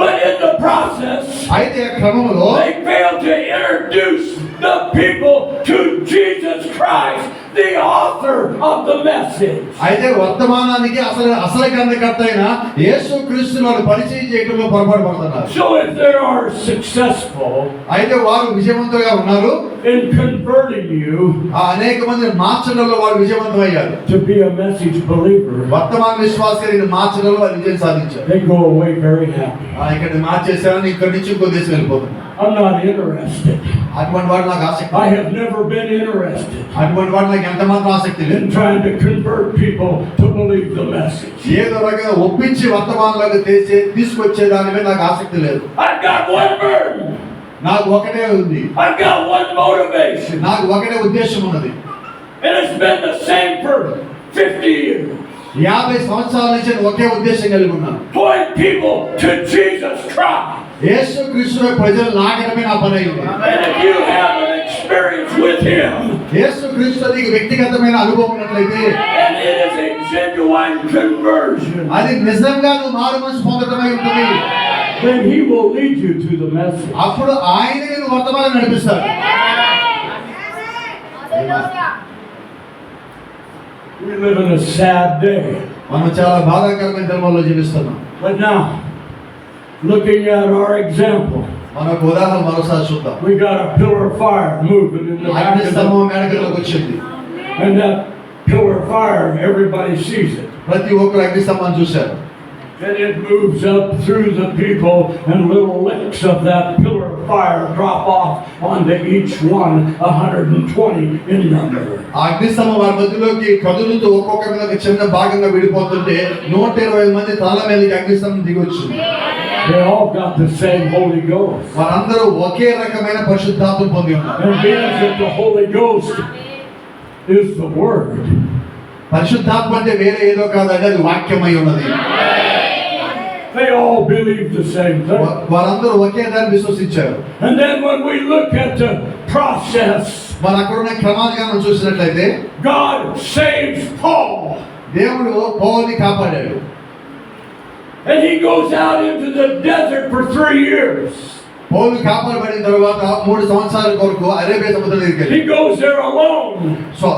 But in the process, అయితే క్రమంలో they fail to introduce the people to Jesus Christ, the author of the message. అయితే వర్తమానానికి అసలు గ్రంథకర్త అయిన యేసుక్రీస్తును వారు పరిచయం చేయడంలో పొరపాటు పడుతున్నారు. So if they are successful అయితే వారు విజయవంతులుగా ఉన్నారు. in converting you అనేక మందిని మార్చడంలో వారు విజయవంతమయ్యారు. to be a message believer, వర్తమాన విశ్వాసాన్ని మార్చడంలో వారు విజయం సాధించారు. they go away very happy. ఇక్కడ మార్చేశారని ఇక్కడి నుంచి ఇంకో దేశం వెళ్ళిపోతున్నారు. I'm not interested. అటువంటి వాడు నాకు ఆసక్తి. I have never been interested అటువంటి వాడు నాకు ఎంత మాత్రం ఆసక్తి లేదు. in trying to convert people to believe the message. ఏదో రకంగా ఒప్పించి వర్తమానంలోకి తీసుకొచ్చే దాని మీద నాకు ఆసక్తి లేదు. I've got one burden. నాకు ఒకటే ఉంది. I've got one motivation. నాకు ఒకటే ఉద్దేశం ఉన్నది. And it's been the same for 50 years. 50 సంవత్సరాల నుంచి ఒకే ఉద్దేశం కలిగి ఉన్నాను. Point people to Jesus Christ. యేసుక్రీస్తు ప్రజలు లాగడమే నా పని అయింది. And if you have an experience with Him, యేసుక్రీస్తు నీకు వ్యక్తిగతమైన అనుభవం ఉన్నట్లయితే, and it is a genuine conversion, అది నిజంగా నువ్వు మారు మనసు పొందడమై ఉంటుంది. then He will lead you to the message. అప్పుడు ఆయన నేను వర్తమానం నడిపిస్తాడు. We live in a sad day. మనం చాలా బాధాకరమైన దినాల్లో జీవిస్తున్నాం. But now, looking at our example, మనకు ఉదాహరణ మరోసారి చూద్దాం. we got a pillar of fire moving in the back అగ్ని of స్తంభం మేడగదిలోకి వచ్చింది. and that pillar of fire, everybody sees it. ప్రతి ఒక్కరు అగ్ని స్తంభాన్ని చూశారు. And it moves up through the people, and little licks of that pillar of fire drop off onto each one, 120 in number. ఆ అగ్ని స్తంభం వారి మధ్యలోకి కదులుతూ ఒక్కొక్క మీద ఒక చిన్న భాగంగా విడిపోతుంటే 120 మంది తల మీదకి అగ్ని స్తంభం దిగొచ్చింది. They all got the same Holy Ghost. వారందరూ ఒకే రకమైన పరిశుద్ధాత్మ పొంది ఉన్నారు. And being that the Holy Ghost is the Word, పరిశుద్ధాత్మ అంటే వేరే ఏదో కాదండి, అది వాక్యమై ఉన్నది. they all believe the same thing. వారందరూ ఒకే దాన్ని విశ్వసించారు. And then when we look at the process, మరి అక్కడ ఉన్న క్రమాలుగా మనం చూసినట్లయితే God saves Paul. దేవుడు పౌలుని కాపాడాడు. And he goes out into the desert for 3 years. పౌలు కాపాడబడిన తర్వాత 3 సంవత్సరాల కొరకు అరేబియా సముద్రం దగ్గరికి వెళ్ళాడు. He goes there alone, so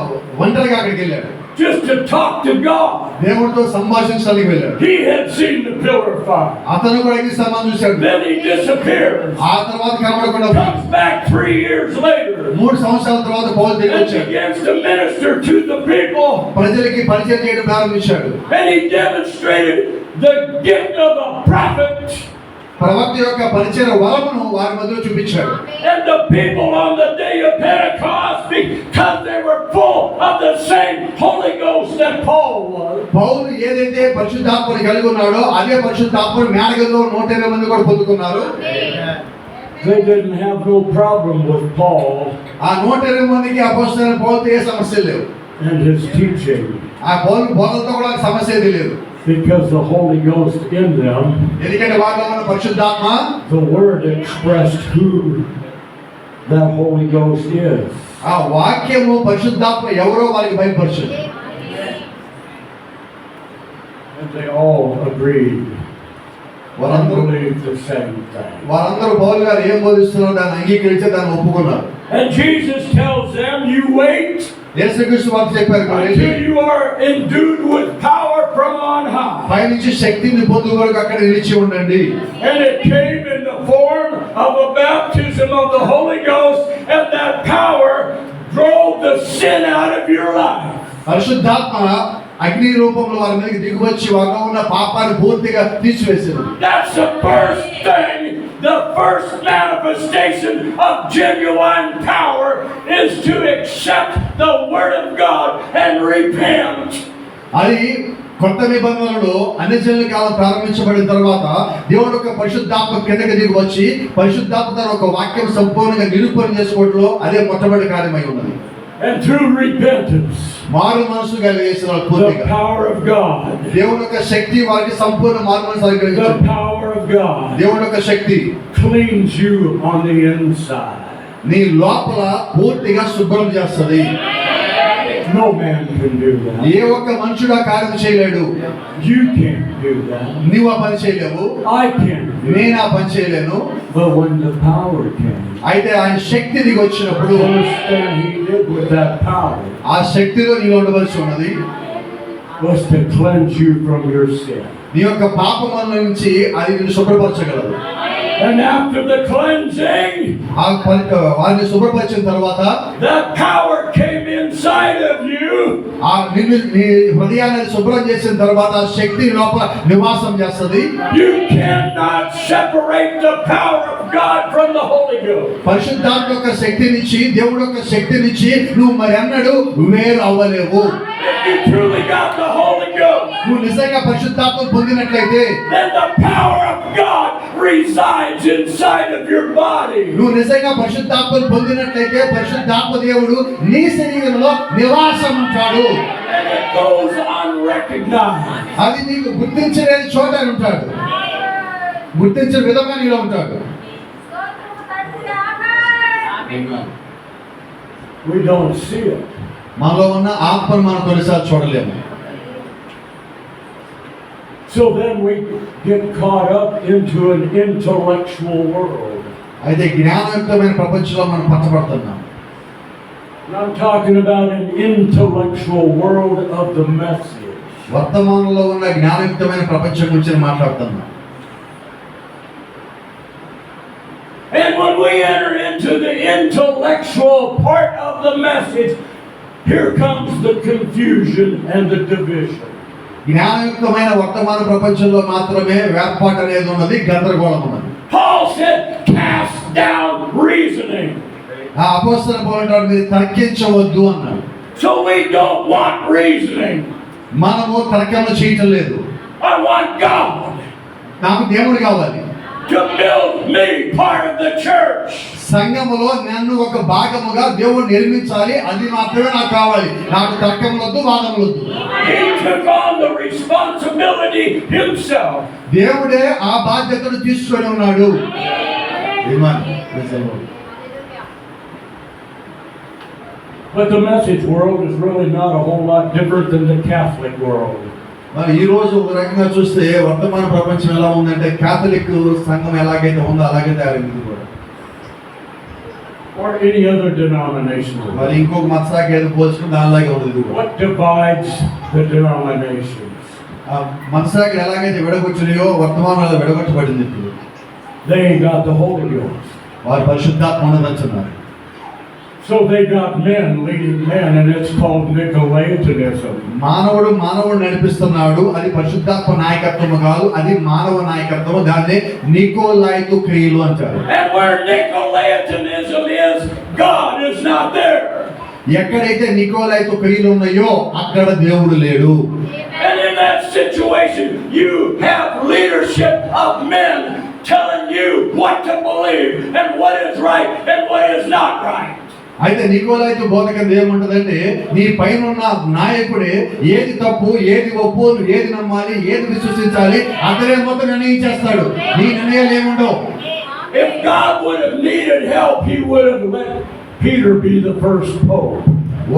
ఒంటరిగా అక్కడికి వెళ్ళాడు. just to talk to God. దేవుడితో సంభాషించడానికి వెళ్ళాడు. He had seen the pillar of fire. అతను కూడా అగ్ని స్తంభాన్ని చూశాడు. Then he disappears. ఆ తర్వాత కనబడకుండా Comes back 3 years later 3 సంవత్సరాల తర్వాత పౌలు తిరిగి and వచ్చాడు. begins to minister to the people. ప్రజలకి పరిచయం చేయడం ప్రారంభించాడు. And he demonstrated the gift of a prophet. ప్రవక్త యొక్క పరిచయ వరమును వారి మధ్యలో చూపించాడు. And the people on the day of Pentecost, because they were full of the same Holy Ghost that Paul was. పౌలు ఏదైతే పరిశుద్ధాత్మని కలిగి ఉన్నాడో అదే పరిశుద్ధాత్మని మేడగదిలో 120 మంది కూడా పొందుకున్నారు. They didn't have no problem with Paul ఆ 120 మందికి అపోస్తలుడైన పౌలుతో ఏ సమస్య లేవు. and his teaching, ఆ పౌలు బోధనతో కూడా సమస్య ఏది లేదు. because the Holy Ghost in them, ఎందుకంటే వారిలో ఉన్న పరిశుద్ధాత్మ, the Word expressed who that Holy Ghost is. ఆ వాక్యము పరిశుద్ధాత్మ ఎవరో వారికి బయలుపరిచింది. And they all agreed. వారందరూ Believed the same thing. వారందరూ పౌలు గారు ఏం బోధిస్తున్నారో దాన్ని అంగీకరించి దాన్ని ఒప్పుకున్నారు. And Jesus tells them, you wait యేసుక్రీస్తు వారు చెప్పారు until you are endued with power from on high. పైనుంచి శక్తిని పొందు వరకు అక్కడ నిలిచి ఉండండి. And it came in the form of a baptism of the Holy Ghost, and that power drove the sin out of your life. పరిశుద్ధాత్మ అగ్ని రూపంలో వారి మీదకి దిగివచ్చి వారిలో ఉన్న పాపాన్ని పూర్తిగా తీసివేసింది. That's the first thing. The first manifestation of genuine power is to accept the Word of God and repent. అది కొత్త నిబంధనలో అన్యజనుల కాలం ప్రారంభించబడిన తర్వాత దేవుడు యొక్క పరిశుద్ధాత్మ కిందకి దిగి వచ్చి పరిశుద్ధాత్మ తన ఒక వాక్యం సంపూర్ణంగా నిరూపణ చేసుకోవడంలో అదే మొట్టమొదటి కార్యమై ఉన్నది. And through repentance, మారు మనసు కలిగేసిన the పూర్తిగా power of God, దేవుని యొక్క శక్తి వారికి సంపూర్ణ మారు మనసు the అనుగ్రహించింది. power of God దేవుని యొక్క శక్తి cleans you on the inside. నీ లోపల పూర్తిగా శుభ్రం చేస్తది. No man can do that. ఏ ఒక్క మనుషుడు ఆ కార్యం చేయలేడు. You can't do that. నీవు ఆ పని చేయలేవు, I can't do that. నేను ఆ పని చేయలేను. But when the power came, అయితే ఆయన శక్తి దిగి వచ్చినప్పుడు the first thing he did with that power ఆ శక్తిలో నీలో ఉండవలసి ఉన్నది was to cleanse you from your sin. నీ యొక్క పాపముల నుంచి అది నిన్ను శుభ్రపరచగలదు. And after the cleansing, వారిని శుభ్రపరిచిన తర్వాత that power came inside of you. ఆ నిన్ను నీ హృదయాన్ని శుభ్రం చేసిన తర్వాత ఆ శక్తి లోపల నివాసం చేస్తది. You cannot separate the power of God from the Holy Ghost. పరిశుద్ధాత్మ యొక్క శక్తి నుంచి దేవుడి యొక్క శక్తి నుంచి నువ్వు మరి అన్నడు వేరు అవ్వలేవు. If you truly got the Holy Ghost, నువ్వు నిజంగా పరిశుద్ధాత్మ పొందినట్లయితే then the power of God resides inside of your body. నువ్వు నిజంగా పరిశుద్ధాత్మను పొందినట్లయితే పరిశుద్ధాత్మ దేవుడు నీ శరీరంలో నివాసం ఉంటాడు. And it goes unrecognized. అది నీకు గుర్తించలేని చోట ఉంటాడు, గుర్తించిన విధంగా నీలో ఉంటాడు. We don't see it. మనలో ఉన్న ఆత్మను మనం కొన్నిసార్లు చూడలేము. So then we get caught up into an intellectual world. అయితే జ్ఞానయుక్తమైన ప్రపంచంలో మనం పట్టబడుతున్నాం. And I'm talking about an intellectual world of the message. వర్తమానంలో ఉన్న జ్ఞానయుక్తమైన ప్రపంచం గురించి మాట్లాడుతున్నాం. And when we enter into the intellectual part of the message, here comes the confusion and the division. జ్ఞానయుక్తమైన వర్తమాన ప్రపంచంలో మాత్రమే వేర్పాటు అనేది ఉన్నది, గందరగోళం ఉన్నది. Paul said, cast down reasoning. ఆ అపోస్తలుడు పౌలు మీరు తర్కించవద్దు అన్నాడు. So we don't want reasoning. మనము తర్కము చేయటం లేదు. I want God నాకు దేవుడు కావాలి. to build me part of the church. సంఘములో నన్ను ఒక భాగముగా దేవుడు నిర్మించాలి, అది మాత్రమే నాకు కావాలి. నాకు తర్కములొద్దు, వాదములొద్దు. He took on the responsibility himself. దేవుడే ఆ బాధ్యతను తీసుకొని ఉన్నాడు. But the message world is really not a whole lot different than the Catholic world. మరి ఈ రోజు ఒక రకంగా చూస్తే వర్తమాన ప్రపంచం ఎలా ఉందంటే కాథలిక్ సంఘం ఎలాగైతే ఉందో అలాగే తయారైంది కూడా. Or any other denomination. మరి ఇంకొక మత శాఖ ఏదో పోల్చుకుని దానిలాగే ఉంది కూడా. What divides the denominations? ఆ మత శాఖలు ఎలాగైతే విడగొచ్చినాయో వర్తమానంలో విడగొట్టబడింది ఇప్పుడు. They ain't got the Holy Ghost. వారు పరిశుద్ధాత్మ ఉన్నదంటున్నారు. So they got men leading men, and it's called Nicolaitanism. మానవుడు నడిపిస్తున్నాడు, అది పరిశుద్ధాత్మ నాయకత్వం కాదు, అది మానవ నాయకత్వం. దాన్ని నికోలాయితు క్రియలు అంటారు. And where Nicolaitanism is, God is not there. ఎక్కడైతే నికోలాయితు క్రియలు ఉన్నాయో అక్కడ దేవుడు లేడు. And in that situation, you have leadership of men telling you what to believe and what is right and what is not right. అయితే నికోలాయితు బోధకం ఏముంటదంటే నీ పైన ఉన్న నాయకుడే ఏది తప్పు, ఏది ఒప్పు, ఏది నమ్మాలి, ఏది విశ్వసించాలి అతనే మొత్తం నిర్ణయించేస్తాడు. నీ నిర్ణయాలు ఏముండవు. If God would have needed help, He would have let Peter be the first pope.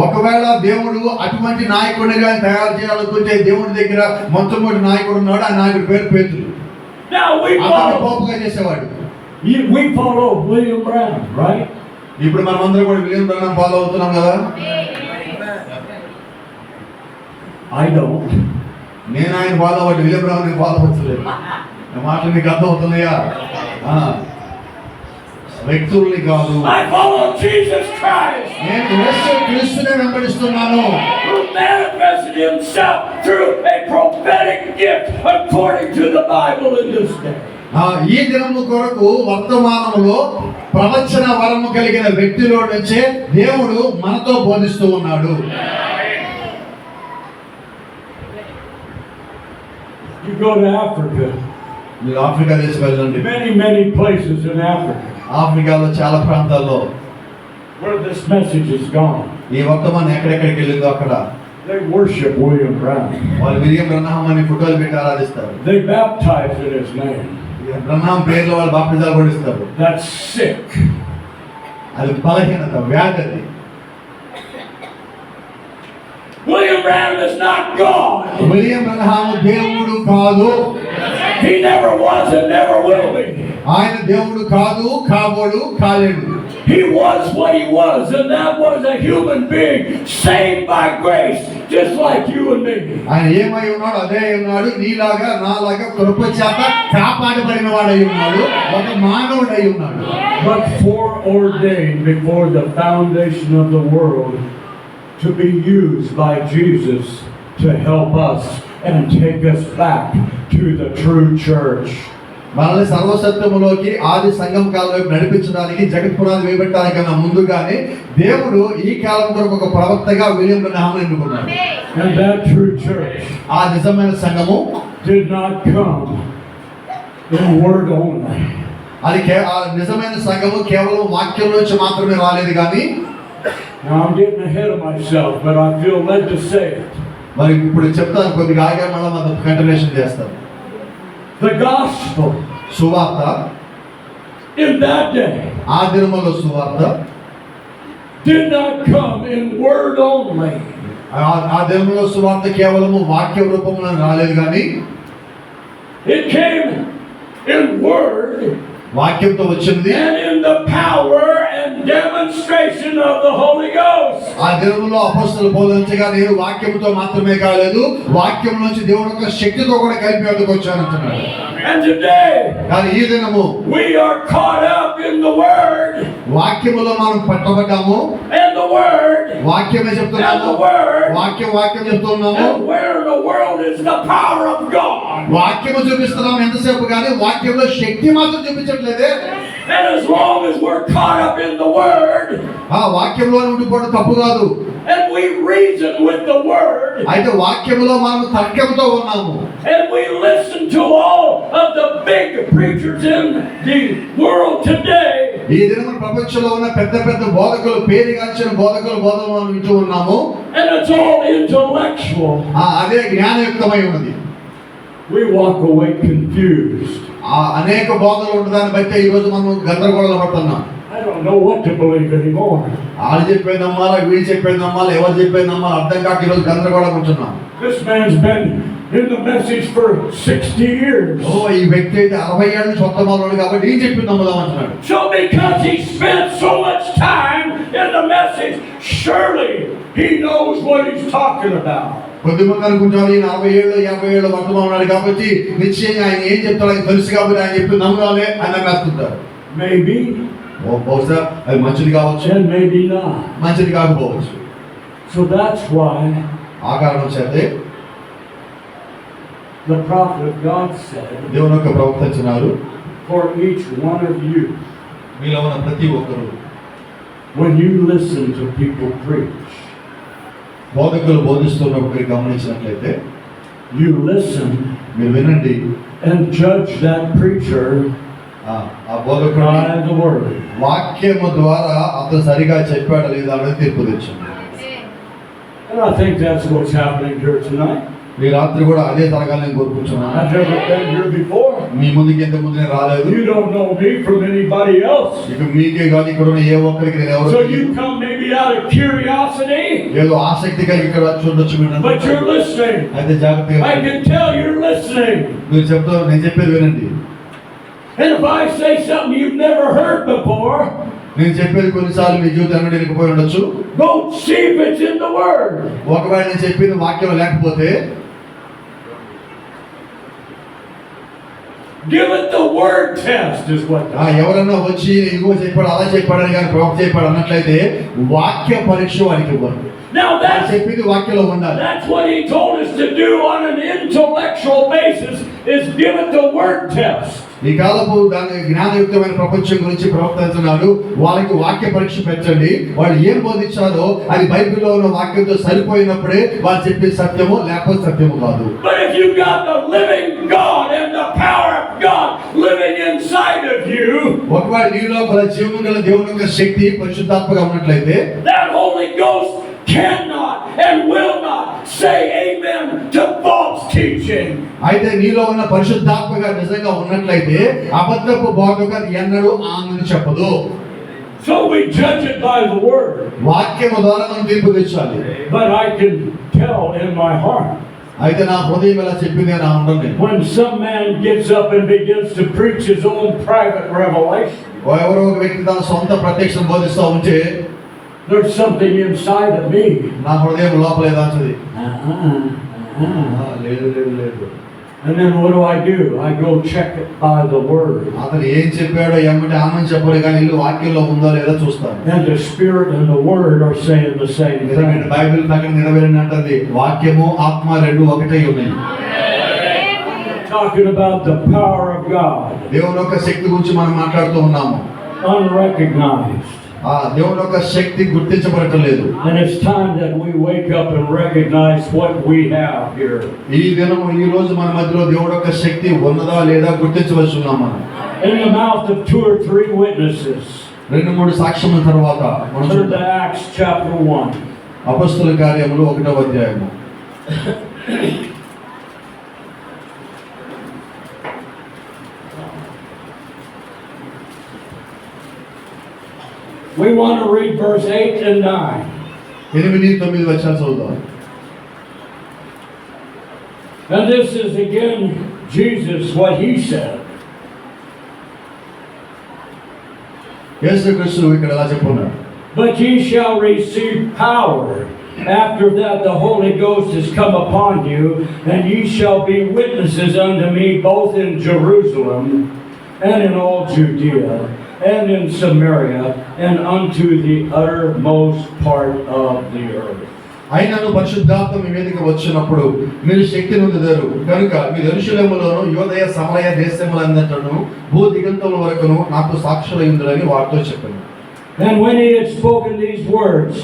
ఒకవేళ దేవుడు అటువంటి నాయకుడిగా తయారు చేయాలనుకుంటే దేవుడి దగ్గర మొట్టమొదటి నాయకుడు ఉన్నాడు, ఆ నాయకుడి పేరు పేతురు. Now అతను పోపుగా చేసేవాడు. we follow William Brown, right? ఇప్పుడు మనం అందరం కూడా విలియం బ్రహ్మం ఫాలో అవుతున్నాం కదా. I don't. నేను ఆయన ఫాలో అవ్వట్లేదు, విలియం బ్రహ్మం ఫాలో అవ్వట్లేదు. నా మాటలు మీకు అర్థం అవుతున్నాయా? వ్యక్తుల్ని కాదు. I follow Jesus Christ, నేను యేసు క్రీస్తునే వెంబడిస్తున్నాను. who manifested himself through a prophetic gift according to the Bible in this day. ఈ దినము కొరకు వర్తమానములో ప్రవచన వరము కలిగిన వ్యక్తిలో నుంచే దేవుడు మనతో బోధిస్తూ ఉన్నాడు. You go to Africa, మీరు ఆఫ్రికా దేశం వెళ్ళండి. many places in Africa ఆఫ్రికాలో చాలా ప్రాంతాల్లో where this message is gone. ఈ వర్తమానం ఎక్కడెక్కడికి వెళ్ళిందో అక్కడ They worship William Brown. వాళ్ళు విలియం బ్రహ్నాం అని ఫోటోలు పెట్టి ఆరాధిస్తారు. They baptize in his name. బ్రహ్నాం పేర్లో వాళ్ళు బాప్తిజాలు కూడా ఇస్తారు. That's sick. అది బలహీనత, వ్యాధి. William Brown is not God. William Branham దేవుడు కాదు. He never was and never will be. ఆయన దేవుడు కాదు, కాబోడు, కాలేడు. He was what he was, and that was a human being saved by grace, just like you and me. ఆయన ఏమై ఉన్నాడు అదే ఉన్నాడు. నీలాగా నాలాగా కృప చేత కాపాడబడిన వాడై ఉన్నాడు. ఒక మానవుడై ఉన్నాడు. But foreordained before the foundation of the world to be used by Jesus to help us and take us back to the true church. మనల్ని సర్వసత్యములోకి ఆది సంఘం కాలం వైపు నడిపించడానికి, జగత్ పునాది వేయబెట్టడానికన్నా ముందుగానే దేవుడు ఈ కాలం కొరకు ఒక ప్రవక్తగా విలియం బ్రహ్నాం ఎన్నుకున్నాడు. And that true church ఆ నిజమైన సంఘము did not come in word only. అది ఆ నిజమైన సంఘము కేవలం వాక్యం నుంచి మాత్రమే రాలేదు కానీ. Now I'm getting ahead of myself, but I feel led to say it. మరి ఇప్పుడు చెప్తాను, కొద్దిగా ఆగా మళ్ళీ మనం కంటిన్యూషన్ చేస్తాం. The gospel సువార్త in that day ఆ దినములో సువార్త did not come in word only. ఆ దినములో సువార్త కేవలము వాక్య రూపంలో రాలేదు కానీ It came in word వాక్యంతో వచ్చింది. and in the power and demonstration of the Holy Ghost. ఆ దినములో అపొస్తలులు బోధించగా నేను వాక్యముతో మాత్రమే కాలేదు, వాక్యం నుంచి దేవుని యొక్క శక్తితో కూడా కలిపి వచ్చానంటున్నాడు. And today కానీ ఈ దినము we are caught up in the word. వాక్యములో మనం పట్టబడ్డాము. And the word. వాక్యమే And చెప్తున్నాము. the word. వాక్యం చెప్తున్నాము. And where in the world is the power of God? వాక్యము చూపిస్తున్నాం ఎంతసేపు కానీ వాక్యంలో శక్తి మాత్రం చూపించట్లేదే. And as long as we're caught up in the word, ఆ వాక్యంలో ఉండిపోవడం తప్పు కాదు. and we reason with the word, అయితే వాక్యములో మనం తర్కంతో ఉన్నాము. and we listen to all of the big preachers in the world today, ఈ దినం ప్రపంచంలో ఉన్న పెద్ద పెద్ద బోధకులు, పేరుగాంచిన బోధకులు బోధనలు మనం వింటూ ఉన్నాము. and it's all intellectual, అదే జ్ఞానయుక్తమై ఉన్నది. we walk away confused. అనేక బోధనలు ఉన్నదాన్ని బట్టి ఈ రోజు మనం గందరగోళం పడుతున్నాం. I don't know what to believe anymore. వాళ్ళు చెప్పేది నమ్మాలా, వీళ్ళు చెప్పేది నమ్మాలా, ఎవరు చెప్పేది నమ్మాలా అర్థం కాక ఈరోజు గందరగోళం ఉంటున్నాం. This man's been in the message for 60 years. ఈ వ్యక్తి అయితే 60 ఏళ్ళ నుంచి కొత్త మొదలు కాబట్టి ఏం చెప్పి నమ్ముదాం అంటున్నాడు. So because he spent so much time in the message, surely he knows what he's talking about. కొద్దిమంది అనుకుంటారు ఈయన 60 ఏళ్ళు 50 ఏళ్ళు వర్తమానం ఉన్నాడు కాబట్టి నిశ్చయంగా ఆయన ఏం చెప్తాడో ఆయన తెలుసు కాబట్టి ఆయన చెప్పి నమ్మాలి అని రాస్తుంటారు. Maybe. బహుశా అది మంచిది కావచ్చు, And maybe not. మంచిది కాకపోవచ్చు. So that's why ఆ కారణం చేతే the prophet of God said, దేవుని యొక్క ప్రవక్త ఇచ్చినారు, for each one of you, మీలో ఉన్న ప్రతి ఒక్కరు when you listen to people preach, బోధకులు బోధిస్తున్నప్పుడు మీరు గమనించినట్లయితే you listen మీరు వినండి. and judge that preacher ఆ బోధకుడు by the word. వాక్యము ద్వారా అతను సరిగా చెప్పాడా లేదా అనేది తీర్పు తెచ్చింది. And I think that's what's happening here tonight. ఈ రాత్రి కూడా అదే జరగాలని కోరుకుంటున్నాను. I've never been here before. మీ ముందుకి ఎంత ముందు నేను రాలేదు. You don't know me from anybody else. ఇక మీకే కాదు ఇక్కడ ఉన్న ఏ ఒక్కరికి నేను ఎవరు So you come maybe out of curiosity, ఏదో ఆసక్తి కలిగి ఇక్కడ వచ్చి ఉండొచ్చు మీరు. but you're listening. అయితే జాగ్రత్తగా I can tell you're listening. మీరు చెప్తారు, నేను చెప్పేది వినండి. And if I say something you've never heard before, నేను చెప్పేది కొన్నిసార్లు మీ జీవితంలో వెళ్ళిపోయి ఉండొచ్చు. go see if it's in the word. ఒకవేళ నేను చెప్పింది వాక్యం లేకపోతే Give it the word test is what ఎవరన్నా వచ్చి ఇదిగో చెప్పాడు అలా చెప్పాడని కానీ ప్రవక్త చెప్పాడు అన్నట్లయితే వాక్య పరీక్ష వారికి ఇవ్వండి. Now చెప్పింది వాక్యంలో ఉండాలి. that's what he told us to do on an intellectual basis, is give it the word test. ఈ కాలపు దాని జ్ఞానయుక్తమైన ప్రపంచం గురించి ప్రవర్తిస్తున్నాడు. వాళ్ళకి వాక్య పరీక్ష పెట్టండి. వాళ్ళు ఏం బోధించాలో అది బైబిల్లో ఉన్న వాక్యంతో సరిపోయినప్పుడే వాళ్ళు చెప్పే సత్యము లేకపోతే సత్యము కాదు. But if you got the living God and the power of God living inside of you, ఒకవేళ నీ లోపల జీవము గల దేవుని యొక్క శక్తి పరిశుద్ధాత్మగా ఉన్నట్లయితే that Holy Ghost cannot and will not say amen to false teaching. అయితే నీలో ఉన్న పరిశుద్ధాత్మగా నిజంగా ఉన్నట్లయితే అబద్ధపు బోధకు అది ఎన్నడూ ఆమెను చెప్పదు. So we judge it by the word. వాక్యము ద్వారా మనం తీర్పు తెచ్చాలి. But I can tell in my heart, అయితే నా హృదయం ఎలా చెప్పింది నా ఉండదు. when some man gets up and begins to preach his own private revelation, ఎవరో ఒక వ్యక్తి తన సొంత ప్రత్యక్షం బోధిస్తూ ఉంటే there's something inside of me. నా హృదయం లోపల ఏదాంటది. లేదు. And then what do? I go check it by the word. అతను ఏం చెప్పాడో ఏమంటే ఆమెను చెప్పాలి కానీ ఇల్లు వాక్యంలో ఉందో లేదో చూస్తాను. And the spirit and the word are saying the same thing. Bible ప్రకారం నెరవేరినట్టుంది. వాక్యము ఆత్మ రెండు ఒకటే ఉన్నాయి. Talking about the power of God. దేవుని యొక్క శక్తి గురించి మనం మాట్లాడుతూ ఉన్నాము. Unrecognized. దేవుని యొక్క శక్తి గుర్తించబడటలేదు. And it's time that we wake up and recognize what we have here. ఈ దినము ఈ రోజు మన మధ్యలో దేవుని యొక్క శక్తి ఉన్నదా లేదా గుర్తించవలసి ఉన్నాం మనం. In the mouth of 2 or 3 witnesses. 2-3 సాక్ష్యముల తర్వాత మనం Turn to Acts chapter 1. అపొస్తలుల కార్యములు 1వ అధ్యాయము. We want to read verse 8 and 9. 8-9 వచనాలు చదువుదాం. And this is again Jesus, what he said. యేసుక్రీస్తు ఇక్కడ ఎలా చెప్పున్నాడు? But ye shall receive power. After that the Holy Ghost is come upon you, and ye shall be witnesses unto me both in Jerusalem and in all Judea and in Samaria and unto the uttermost part of the earth. అయినను పరిశుద్ధాత్మ మీ మీదకి వచ్చినప్పుడు మీరు శక్తి నొందుతారు కనుక మీరు యెరూషలేములోను యూదయ సమరయ దేశములంతటను భూదిగంతముల వరకును నాకు సాక్షులై ఉండురని వారితో చెప్పాను. And when he had spoken these words,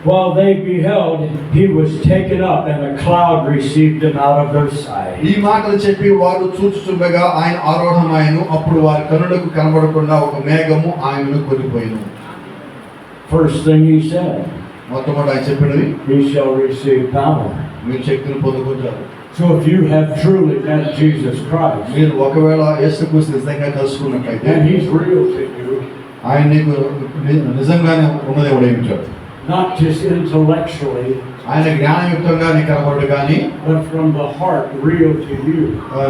while they beheld, he was taken up, and a cloud received him out of their sight. ఈ మాటలు చెప్పి వారు చూచుచుండగా ఆయన ఆరోహణమాయను. అప్పుడు వారి కనులకు కనబడకుండా ఒక మేఘము ఆయనను కొనిపోయెను. First thing he said, మొట్టమొదట ఆయన చెప్పినది, he shall receive power. మీరు శక్తిని పొందుకుంటారు. So if you have truly met Jesus Christ, మీరు ఒకవేళ యేసుక్రీస్తు నిజంగా కలుసుకున్నట్లయితే, and he's real to you, ఆయన నీకు నిజంగానే ఉన్నదేవుడు ఉంటాడు. not just intellectually, ఆయన జ్ఞానయుక్తంగా నీకు కనబడు కానీ but from the heart, real to you.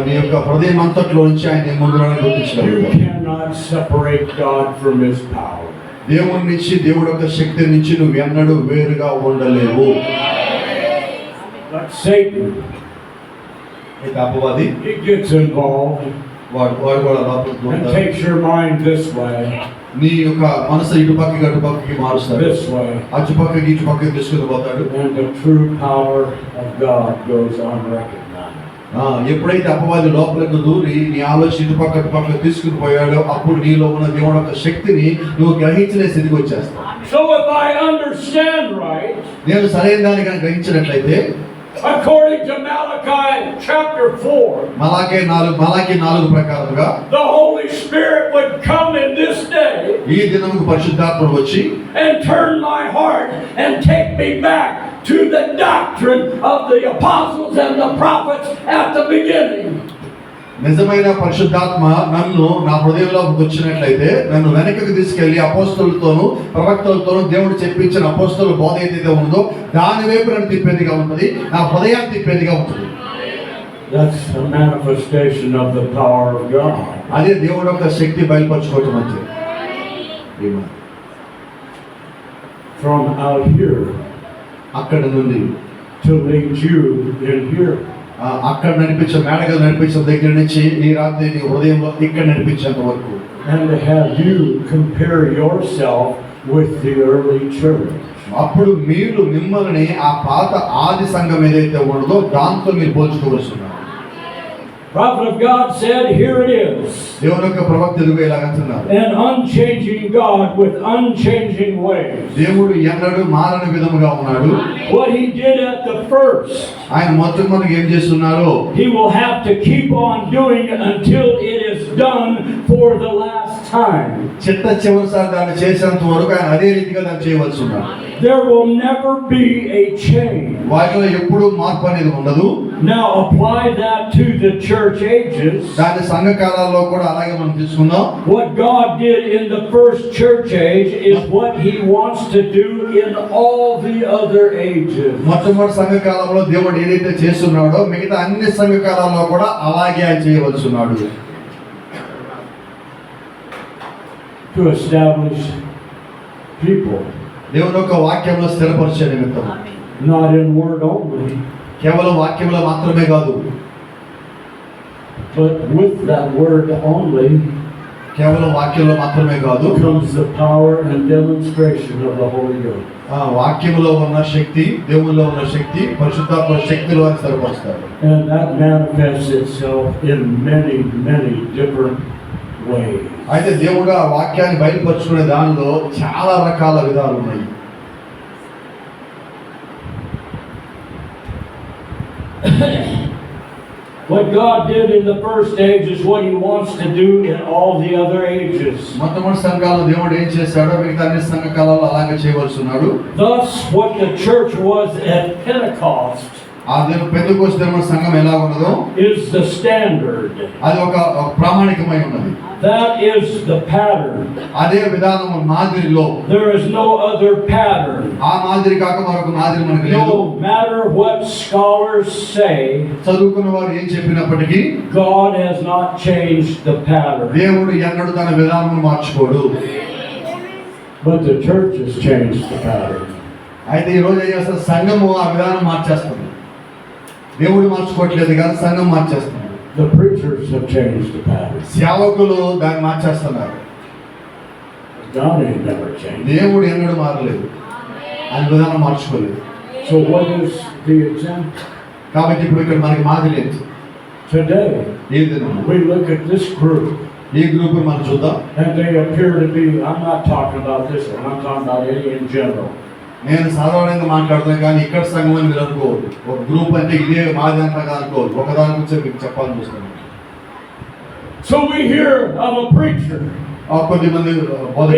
నీ యొక్క హృదయం అంతట్లో నుంచి ఆయన ముందులోనే You గుర్తించగలరు. cannot separate God from his power. దేవుని నుంచి దేవుడి యొక్క శక్తి నుంచి నువ్వు ఎన్నడూ వేరుగా ఉండలేవు. But Satan, ఇక అపవాది he gets involved వాడు కూడా and లోపలికి takes your mind this way, నీ యొక్క మనసు ఇటుపక్కకి అటుపక్కకి మారుస్తాడు. this way, అటుపక్కకి ఇటుపక్కకి తీసుకుని పోతాడు. and the true power of God goes unrecognized. ఎప్పుడైతే అపవాది లోపలకు దూరి నీ ఆలోచన ఇటుపక్క అటుపక్క తీసుకుని పోయాడో అప్పుడు నీలో ఉన్న దేవుడి యొక్క శక్తిని నువ్వు గ్రహించలే స్థితికి వచ్చేస్తావు. So if I understand right, నేను సరైన దాన్ని కనుక గ్రహించినట్లయితే according to Malachi chapter 4, మలాకి 4 ప్రకారంగా the Holy Spirit would come in this day ఈ దినముకు పరిశుద్ధాత్ముడు వచ్చి and turn my heart and take me back to the doctrine of the apostles and the prophets at the beginning. నిజమైన పరిశుద్ధాత్మ నన్ను నా హృదయంలోకి వచ్చినట్లయితే నన్ను వెనకకు తీసుకెళ్లి అపోస్తలులతోనూ ప్రవక్తలతోనూ దేవుడు చెప్పించిన అపోస్తలుల బోధ ఏదైతే ఉందో దాని వైపు నన్ను తిప్పేదిగా ఉంటుంది, నా హృదయాన్ని తిప్పేదిగా ఉంటుంది. That's a manifestation of the power of God. అదే దేవుడు యొక్క శక్తి బయలుపరచుకోవటం అంటే. From out here అక్కడ నుండి to lead you in here. అక్కడ నడిపించే మేడగా నడిపించే దగ్గర నుంచి ఈ రాత్రి నీ హృదయంలో ఇక్కడ నడిపించేంత వరకు. And to have you compare yourself with the early church. అప్పుడు మీరు మిమ్మల్ని ఆ పాత ఆది సంఘం ఏదైతే ఉన్నదో దాంతో మీరు పోల్చుకోవలసి ఉన్నారు. Prophet of God said, here it is. దేవుని యొక్క ప్రవక్త ఇదిగో ఇలా అంటున్నారు. An unchanging God with unchanging ways. దేవుడు ఎన్నడూ మారని విధముగా ఉన్నాడు. What he did at the first, ఆయన మొట్టమొదటి ఏం చేస్తున్నారో he will have to keep on doing until it is done for the last time. చిట్ట చివరిసారి దాన్ని చేసేంత వరకు ఆయన అదే రీతిగా దాన్ని చేయవలసి ఉన్నాడు. There will never be a change. వాటిలో ఎప్పుడూ మార్పు అనేది ఉండదు. Now apply that to the church ages. దాని సంఘ కాలాల్లో కూడా అలాగే మనం తీసుకుందాం. What God did in the first church age is what he wants to do in all the other ages. మొట్టమొదటి సంఘ కాలంలో దేవుడు ఏదైతే చేస్తున్నాడో మిగతా అన్ని సంఘ కాలాల్లో కూడా అలాగే ఆయన చేయవలసి ఉన్నాడు. To establish people. దేవుని యొక్క వాక్యంలో స్థిరపరిచే నిమిత్తం. Not in word only. కేవలం వాక్యంలో మాత్రమే కాదు. But with that word only కేవలం వాక్యంలో మాత్రమే కాదు. comes the power and demonstration of the Holy Ghost. వాక్యంలో ఉన్న శక్తి, దేవునిలో ఉన్న శక్తి, పరిశుద్ధాత్మ శక్తిలో అని స్థిరపరుస్తాడు. And that manifests itself in many, many different ways. అయితే దేవుడు ఆ వాక్యాన్ని బయలుపరుచుకునే దానిలో చాలా రకాల విధాలు ఉన్నాయి. What God did in the first age is what he wants to do in all the other ages. మొట్టమొదటి సంఘాలలో దేవుడు ఏం చేశాడో మిగతా అన్ని సంఘ కాలాల్లో అలాగే చేయవలసి ఉన్నాడు. Thus, what the church was at Pentecost ఆ పెంతెకోస్తు సంఘం ఎలా ఉన్నదో is the standard. అది ఒక ప్రామాణికమై ఉన్నది. That is the pattern. అదే విధానం మాదిరిలో There is no other pattern. ఆ మాదిరి కాక మరొక మాదిరి మనకు లేదు. No matter what scholars say, చదువుకున్న వారు ఏం చెప్పినప్పటికీ God has not changed the pattern. దేవుడు ఎన్నడూ తన విధానం మార్చుకోడు. But the church has changed the pattern. అయితే ఈ రోజు ఏం చేస్తారు, సంఘము ఆ విధానం మార్చేస్తుంది. దేవుడు మార్చుకోవట్లేదు కానీ సంఘం మార్చేస్తుంది. The preachers have changed the pattern. సేవకులు దాన్ని మార్చేస్తున్నారు. God ain't never changed. దేవుడు ఎన్నడూ మారలేదు, ఆయన విధానం మార్చుకోలేదు. So what is the example? కాబట్టి ఇప్పుడు ఇక్కడ మనకి మాదిరి లేదు. Today, ఈ దినం we look at this group ఈ గ్రూప్ మనం చూద్దాం. and they appear to be, I'm not talking about this one, I'm talking about any in general. నేను సాధారణంగా మాట్లాడుతాను కానీ ఇక్కడ సంఘం అని మీరు అనుకోవద్దు. ఒక గ్రూప్ అంటే ఇదే మాది అంతగా అనుకోవద్దు. ఒకదాని గురించి మీకు చెప్పాలని చూస్తున్నాను. So we hear of a preacher కొద్దిమంది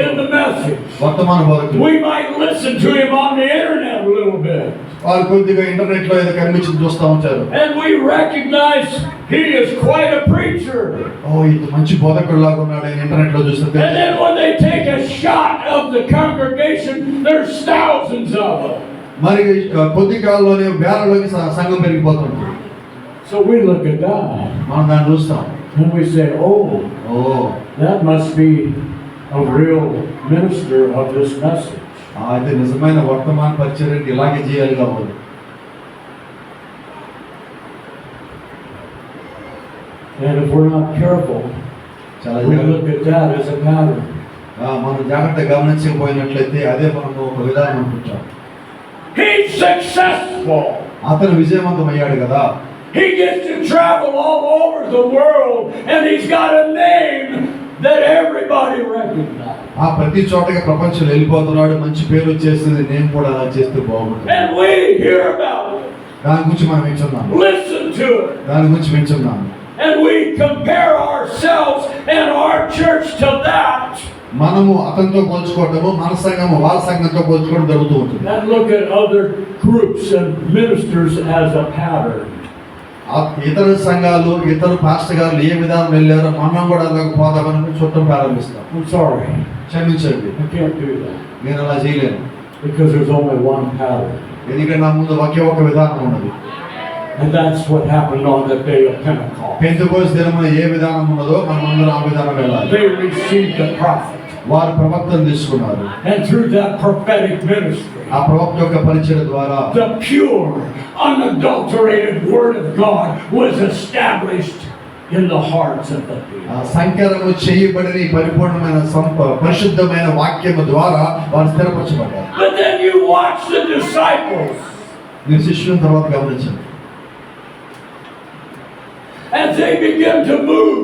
in the message. వర్తమాన బోధకులు We might listen to him on the internet a little bit. వాళ్ళు కొద్దిగా ఇంటర్నెట్ లో ఏదో కనిపించింది చూస్తూ ఉంటారు. And we recognize he is quite a preacher. ఇది మంచి బోధకుడు లాగా ఉన్నాడు ఆయన ఇంటర్నెట్ లో చూస్తే. And then when they take a shot of the congregation, there's thousands of them. మరి కొద్ది కాలంలోనే వేలలోకి సంఘం పెరిగిపోతుంది. So we look at that మనం దాన్ని చూస్తాం. and we say, oh, that must be a real minister of this message. అయితే నిజమైన వర్తమాన పరిచర్యని ఇలాగే చేయాలి కావాలి. And if we're not careful, we look at that as a pattern. మనం జాగ్రత్తగా గమనించకపోయినట్లయితే అదే మనం ఒక విధానం అనుకుంటాం. He's successful. అతను విజయవంతం అయ్యాడు కదా. He gets to travel all over the world and he's got a name that everybody recognizes. ప్రతి చోటకి ప్రపంచంలో వెళ్ళిపోతున్నాడు, మంచి పేరు వచ్చేసింది, నేను కూడా అలా చేస్తే బాగుంటుంది. And we hear about it. దాని గురించి మనం వింటున్నాం. Listen to it. దాని గురించి వింటున్నాం. And we compare ourselves and our church to that. మనము అతనితో పోల్చుకోవటము, మన సంఘము వాళ్ళ సంఘంతో పోల్చుకోవడం జరుగుతూ ఉంటుంది. And look at other groups and ministers as a pattern. ఇతర సంఘాలు, ఇతర పాస్టర్ గారు ఏ విధానం వెళ్ళారో మనం కూడా అలాగ పోదామని చూడటం ప్రారంభిస్తాం. I'm sorry. క్షమించండి, I can't do that. నేను అలా చేయలేను. Because there's only one pattern. ఎందుకంటే నా ముందు ఒకే ఒక విధానం ఉన్నది. And that's what happened on the day of Pentecost. Pentecost దినమున ఏ విధానం ఉన్నదో మనం అందరం ఆ విధానం వెళ్ళాలి. They received the prophet. వారు ప్రవక్తను తీసుకున్నారు. And through that prophetic ministry, ఆ ప్రవక్త యొక్క పరిచయం ద్వారా the pure, unadulterated word of God was established in the hearts of the people. సంకరము చేయబడిన ఈ పరిపూర్ణమైన పరిశుద్ధమైన వాక్యము ద్వారా వారు స్థిరపరచబడ్డారు. But then you watch the disciples. మీరు శిష్యుల తర్వాత గమనించండి. As they begin to move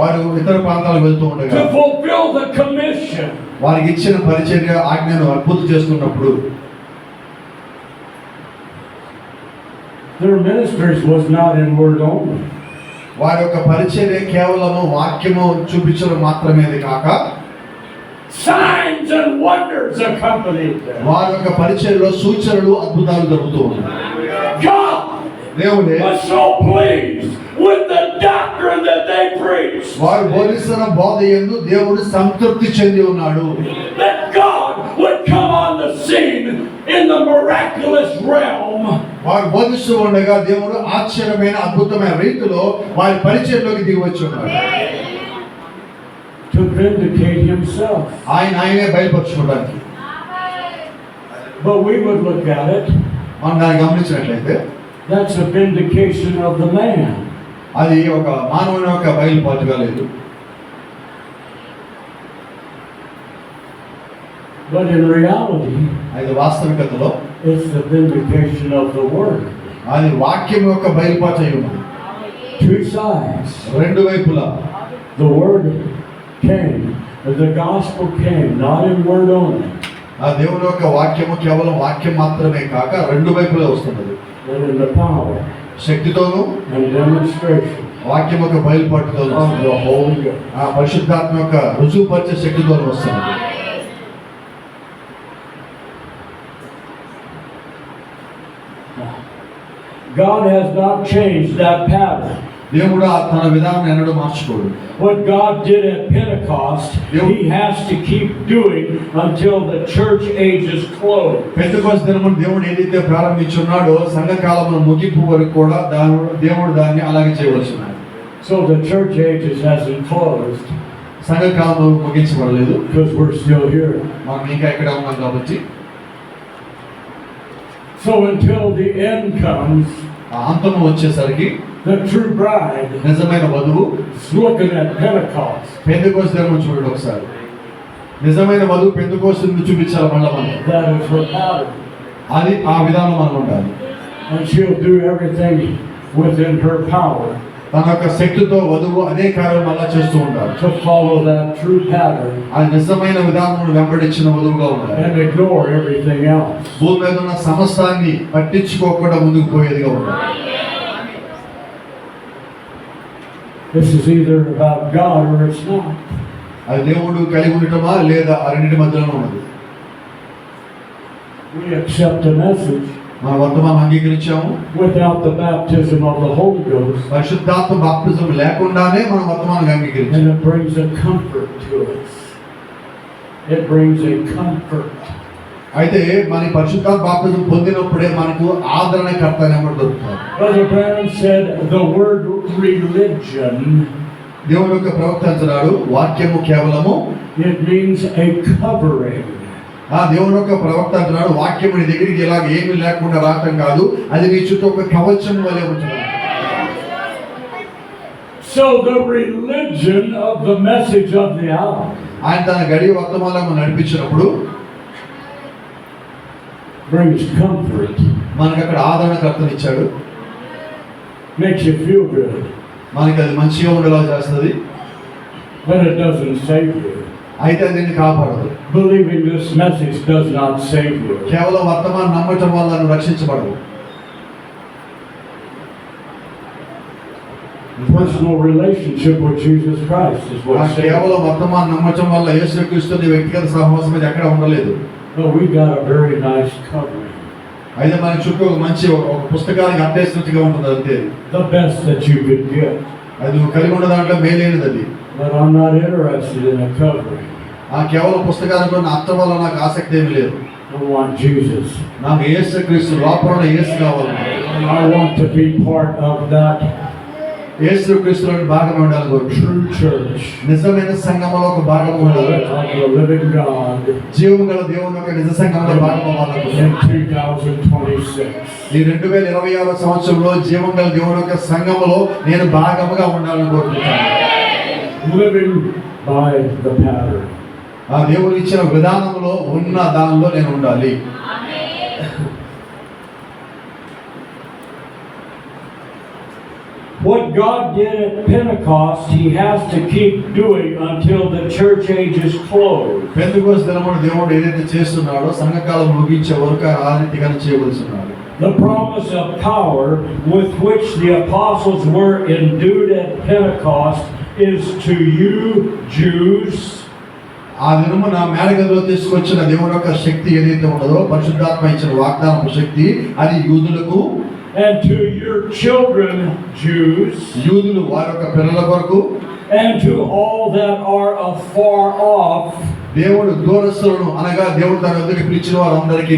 వారు ఇతర ప్రాంతాలకు వెళ్తూ ఉండగా to fulfill the commission, వారికి ఇచ్చిన పరిచర్య ఆజ్ఞను పూర్తి చేస్తున్నప్పుడు their ministries was not in word only. వారి యొక్క పరిచర్య కేవలము వాక్యము చూపించడం మాత్రమేది కాక signs and wonders accompanied them. వారి యొక్క పరిచర్యలో సూచనలు అద్భుతాలు జరుగుతూ ఉన్నాయి. God దేవుడే was so pleased with the doctrine that they preached వారు బోధిస్తున్న బోధ యందు దేవుడు సంతృప్తి చెంది ఉన్నాడు. that God would come on the scene in the miraculous realm వారు బోధిస్తూ ఉండగా దేవుడు ఆశ్చర్యమైన అద్భుతమైన రీతిలో వారి పరిచయంలోకి దిగి వచ్చి ఉన్నాడు. to vindicate himself. ఆయనే బయలుపరచుకోవడానికి. But we would look at it, మనం దాన్ని గమనించినట్లయితే that's a vindication of the man. అది ఒక మానవుని యొక్క బయలుపాటుగా లేదు. But in reality, అది వాస్తవికతలో it's the vindication of the word. అది వాక్యం యొక్క బయలుపాటు అయి ఉంది. Two sides. రెండు వైపులా The word came, the gospel came, not in word only, ఆ దేవుని యొక్క వాక్యము కేవలం వాక్యం మాత్రమే కాక రెండు వైపులా వస్తున్నది. but in the power శక్తితోను and demonstration వాక్యం యొక్క బయలుపాటుతోను of the Holy Ghost. ఆ పరిశుద్ధాత్మ యొక్క రుజువుపరిచే శక్తితోను వస్తున్నది. God has not changed that pattern. దేవుడు తన విధానం ఎన్నడూ మార్చుకోడు. What God did at Pentecost, He has to keep doing until the church age is closed. Pentecost దినమున దేవుడు ఏదైతే ప్రారంభించున్నాడో సంఘకాలమున ముగింపు వరకు కూడా దేవుడు దాన్ని అలాగే చేయవలసినాడు. So the church ages hasn't closed సంఘకాలము ముగించబడలేదు, because we're still here. మనం ఇంకా ఇక్కడ ఉన్నాం కాబట్టి. So until the end comes, ఆ అంతము వచ్చేసరికి the true bride నిజమైన వధువు is looking at Pentecost. Pentecost దినమున చూడండి ఒకసారి. నిజమైన వధువు పెంతెకోస్తును చూపించాలి మళ్ళా మనం. That is her pattern. అది ఆ విధానం మనం ఉండాలి. And she'll do everything within her power తన యొక్క శక్తితో వధువు అదే కార్యం మళ్ళా చేస్తూ ఉండాలి. to follow that true pattern అది నిజమైన విధానం వెంబడించిన వధువుగా ఉండాలి. and ignore everything else. భూమి మీద ఉన్న సమస్తాన్ని పట్టించుకోకుండా ముందుకు పోయేదిగా ఉండాలి. This is either about God or it's not. అది దేవుడు కలిగి ఉండటమా లేదా ఆ రెండింటి మధ్యలో ఉన్నది. We accept the message మన వర్తమానం అంగీకరించాము. without the baptism of the Holy Ghost, పరిశుద్ధాత్మ బాప్తిజం లేకుండానే మన వర్తమానం అంగీకరించాము. and it brings a comfort to us. It brings a comfort. అయితే మన పరిశుద్ధాత్మ బాప్తిజం పొందినప్పుడే మనకు ఆదరణకర్త అనేవాడు దొరుకుతాడు. Brother Branham said the word religion, దేవుని యొక్క ప్రవక్త అంటున్నాడు వాక్యము కేవలము it means a covering. ఆ దేవుని యొక్క ప్రవక్త అంటున్నాడు వాక్యము నీ దగ్గరికి ఇలాగ ఏమీ లేకుండా రావటం కాదు, అది నీ చుట్టూ ఒక కవచం వలె ఉంటుంది. So the religion of the message of the hour ఆయన తన గడియ వర్తమానం నడిపించినప్పుడు brings comfort, మనకు అక్కడ ఆదరణకర్తను ఇచ్చాడు. makes you feel good, మనకి అది మంచిగా ఉండేలా చేస్తుంది. but it doesn't save you. అయితే అది నిన్ను కాపాడదు. Believing this message does not save you. కేవలం వర్తమానం నమ్మటం వల్ల నువ్వు రక్షించబడవు. Personal relationship with Jesus Christ is what saves you. కేవలం వర్తమానం నమ్మటం వల్ల యేసుక్రీస్తు నీ వ్యక్తిగత సహవాసం మీద ఎక్కడ ఉండలేదు. But we got a very nice covering. అయితే మన చుట్టూ ఒక మంచి ఒక పుస్తకానికి అట్టేసినట్టుగా ఉంటుంది అంతే. The best that you could get. అది నువ్వు కలిగి ఉన్న దాంట్లో మేలైనది అది. But I'm not interested in a covering. ఆ కేవలం పుస్తకానికి ఉన్న అర్థం వల్ల నాకు ఆసక్తి ఏమి లేదు. I want Jesus. నాకు యేసుక్రీస్తు లోపల యేసు కావాలి. I want to be part of that యేసుక్రీస్తులోని భాగంగా ఉండాలని కోరుకుంటున్నాను. True church. నిజమైన సంఘములో ఒక భాగం ఉండాలి. Of the living God. జీవము గల దేవుని యొక్క నిజ సంఘంలో భాగం అవ్వాలనుకుంటున్నాను. In 2026. ఈ 2026 సంవత్సరంలో జీవం గల దేవుని యొక్క సంఘములో నేను భాగముగా ఉండాలని కోరుకుంటున్నాను. Living by the pattern. ఆ దేవుడు ఇచ్చిన విధానంలో ఉన్న దానిలో నేను ఉండాలి. What God did at Pentecost, He has to keep doing until the church age is closed. Pentecost దినమున దేవుడు ఏదైతే చేస్తున్నాడో సంఘకాలం ముగించే వరకు ఆ రీతిగానే చేయవలసి ఉన్నాడు. The promise of power with which the apostles were endued at Pentecost is to you Jews. ఆ దినమున మేడగదిలో తీసుకొచ్చిన దేవుని యొక్క శక్తి ఏదైతే ఉన్నదో పరిశుద్ధాత్మ ఇచ్చిన వాగ్దానపు శక్తి అది యూదులకు And to your children, Jews, యూదులు వారి యొక్క పిల్లల కొరకు and to all that are afar off, దేవుడు దూరస్తులను అనగా దేవుడు తన వద్దకు పిలిచిన వారందరికీ,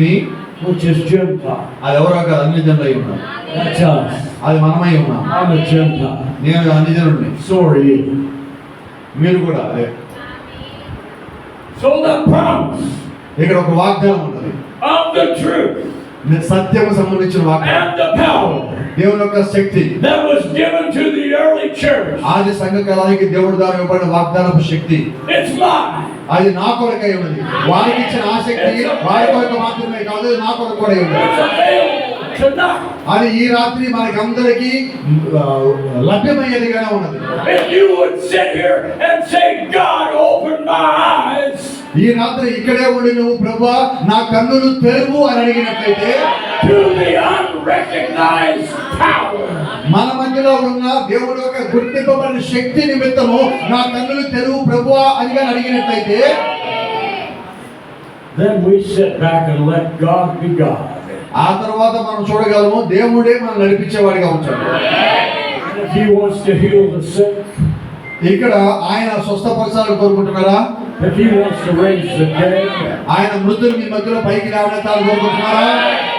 which is Gentile. అది ఎవరో కాదు, అన్ని జనులై ఉన్నారు. That's us. అది మనమై ఉన్నాం. I'm a Gentile. నేను అన్ని జనుడిని, So are you. మీరు కూడా అదే. So the promise ఇక్కడ ఒక వాగ్దానం ఉన్నది, of the truth సత్యము సంబంధించిన వాగ్దానం, and the power దేవుని యొక్క శక్తి that was given to the early church. ఆది సంఘ కాలానికి దేవుడి ద్వారా ఇవ్వబడిన వాగ్దానపు శక్తి It's mine. అది నా కొరకై ఉన్నది. వారికి ఇచ్చిన ఆ శక్తి వారి కొరకు మాత్రమే కాదు, నా కొరకు కూడా ఉన్నది. It's available tonight. అది ఈ రాత్రి మనకందరికీ లభ్యమయ్యేదిగానే ఉన్నది. If you would sit here and say, God, open my eyes. ఈ రాత్రి ఇక్కడే ఉండి నువ్వు ప్రభువా నా కన్నులు తెరువు అని అడిగినట్లయితే To the unrecognized power. మన మధ్యలో ఉన్న దేవుడు యొక్క గుర్తింపబడిన శక్తి నిమిత్తము నా కన్నులు తెరువు ప్రభువా అని అడిగినట్లయితే Then we sit back and let God be God. ఆ తర్వాత మనం చూడగలము దేవుడే మనం నడిపించేవాడిగా ఉంటాడు. And if He wants to heal the sick, ఇక్కడ ఆయన స్వస్థపరచాలని కోరుకుంటున్నారా? if He wants to raise the dead, ఆయన మృతులు మీ మధ్యలో పైకి లేవనెత్తాలని కోరుకుంటున్నారా?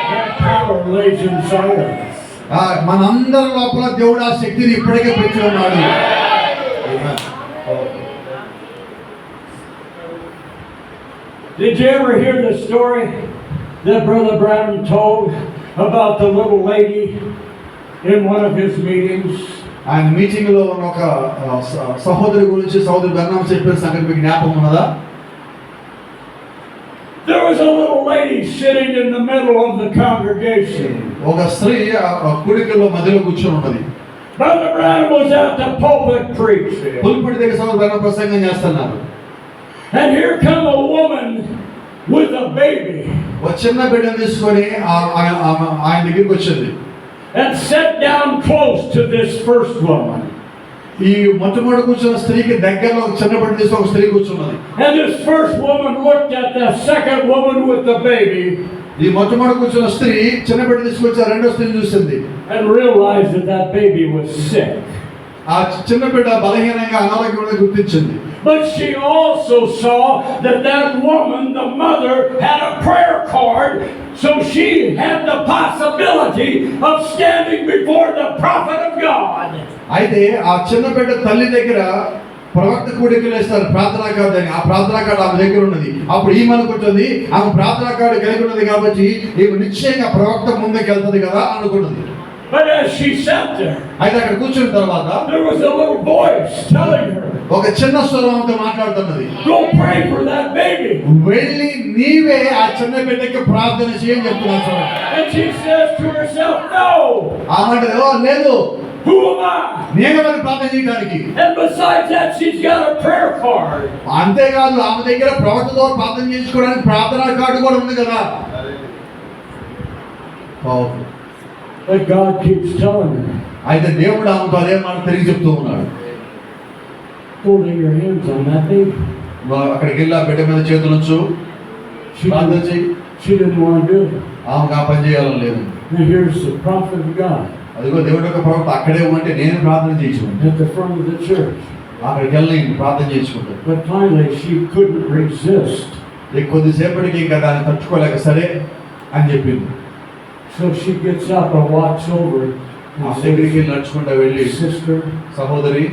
that power lays inside us. మనందరి లోపల దేవుడు ఆ శక్తిని ఇప్పటికే పెంచి ఉన్నాడు. Did you ever hear the story that Brother Branham told about the little lady in one of his meetings? ఆయన మీటింగ్ లో ఉన్న ఒక సహోదరి గురించి సహోదరి బెర్నాం చెప్పిన సంగతి మీకు జ్ఞాపకం ఉన్నదా? There was a little lady sitting in the middle of the congregation. ఒక స్త్రీ కుడికల్లో మధ్యలో కూర్చొని ఉన్నది. Brother Branham was at the pulpit preaching. పులిపిడి దగ్గర సహోదరు బెర్నాం ప్రసంగం చేస్తున్నారు. And here come a woman with a baby. ఒక చిన్న బిడ్డను తీసుకొని ఆయన దగ్గరికి వచ్చింది. And sat down close to this first woman. ఈ మొట్టమొదటి కూర్చున్న స్త్రీకి దగ్గరలో ఒక చిన్న బిడ్డ తీసుకొని ఒక స్త్రీ కూర్చున్నది. And this first woman looked at the second woman with the baby. ఈ మొట్టమొదటి కూర్చున్న స్త్రీ చిన్న బిడ్డ తీసుకొచ్చి రెండో స్త్రీని చూసింది. And realized that that baby was sick. ఆ చిన్న బిడ్డ బలహీనంగా అనారోగ్యంగా గుర్తించింది. But she also saw that that woman, the mother, had a prayer card, so she had the possibility of standing before the prophet of God. అయితే ఆ చిన్న బిడ్డ తల్లి దగ్గర ప్రవక్త కూడికలు వేస్తారు ప్రార్థనా కార్డు అని. ఆ ప్రార్థనా కార్డు ఆమె దగ్గర ఉన్నది. అప్పుడు ఈమె అనుకుంటుంది ఆమె ప్రార్థనా కార్డు కలిగి ఉన్నది కాబట్టి ఈమె నిశ్చయంగా ప్రవక్త ముందుకు వెళ్తుంది కదా అనుకున్నది. But as she sat there, అయితే అక్కడ కూర్చున్న తర్వాత there was a little voice telling her, ఒక చిన్న స్వరంతో మాట్లాడుతున్నది, go pray for that baby. వెళ్ళి నీవే ఆ చిన్న బిడ్డకి ప్రార్థన చేయని చెప్తున్నాను. And she says to herself, no. ఆమె లేదు, Who am I? నేను మరి ప్రార్థన చేయడానికి. And besides that, she's got a prayer card. అంతేకాదు ఆమె దగ్గర ప్రవక్తతో ప్రార్థన చేసుకోవడానికి ప్రార్థనా కార్డు కూడా ఉంది కదా. But God keeps telling her, అయితే దేవుడు ఆమెతో అదే మాట తిరిగి చెప్తూ ఉన్నాడు, go lay your hands on that baby. అక్కడికి వెళ్ళి ఆ బిడ్డ మీద చేతులుంచు ప్రార్థన చేయి. She didn't want to do it. ఆమెకు ఆ పని చేయాలని లేదు. And here's the prophet of God అదిగో దేవుడు యొక్క ప్రవక్త అక్కడే ఉంటే నేను ప్రార్థన చేయించుకుంటాను. at the front of the church. అక్కడికి వెళ్ళి ప్రార్థన చేయించుకుంటాను. But finally, she couldn't resist. కొద్దిసేపటికి ఇంకా దాన్ని తట్టుకోలేక సరే అని చెప్పింది. So she gets up and walks over ఆమె దగ్గరికి నడుచుకుంటూ వెళ్ళి, Sister, సహోదరి,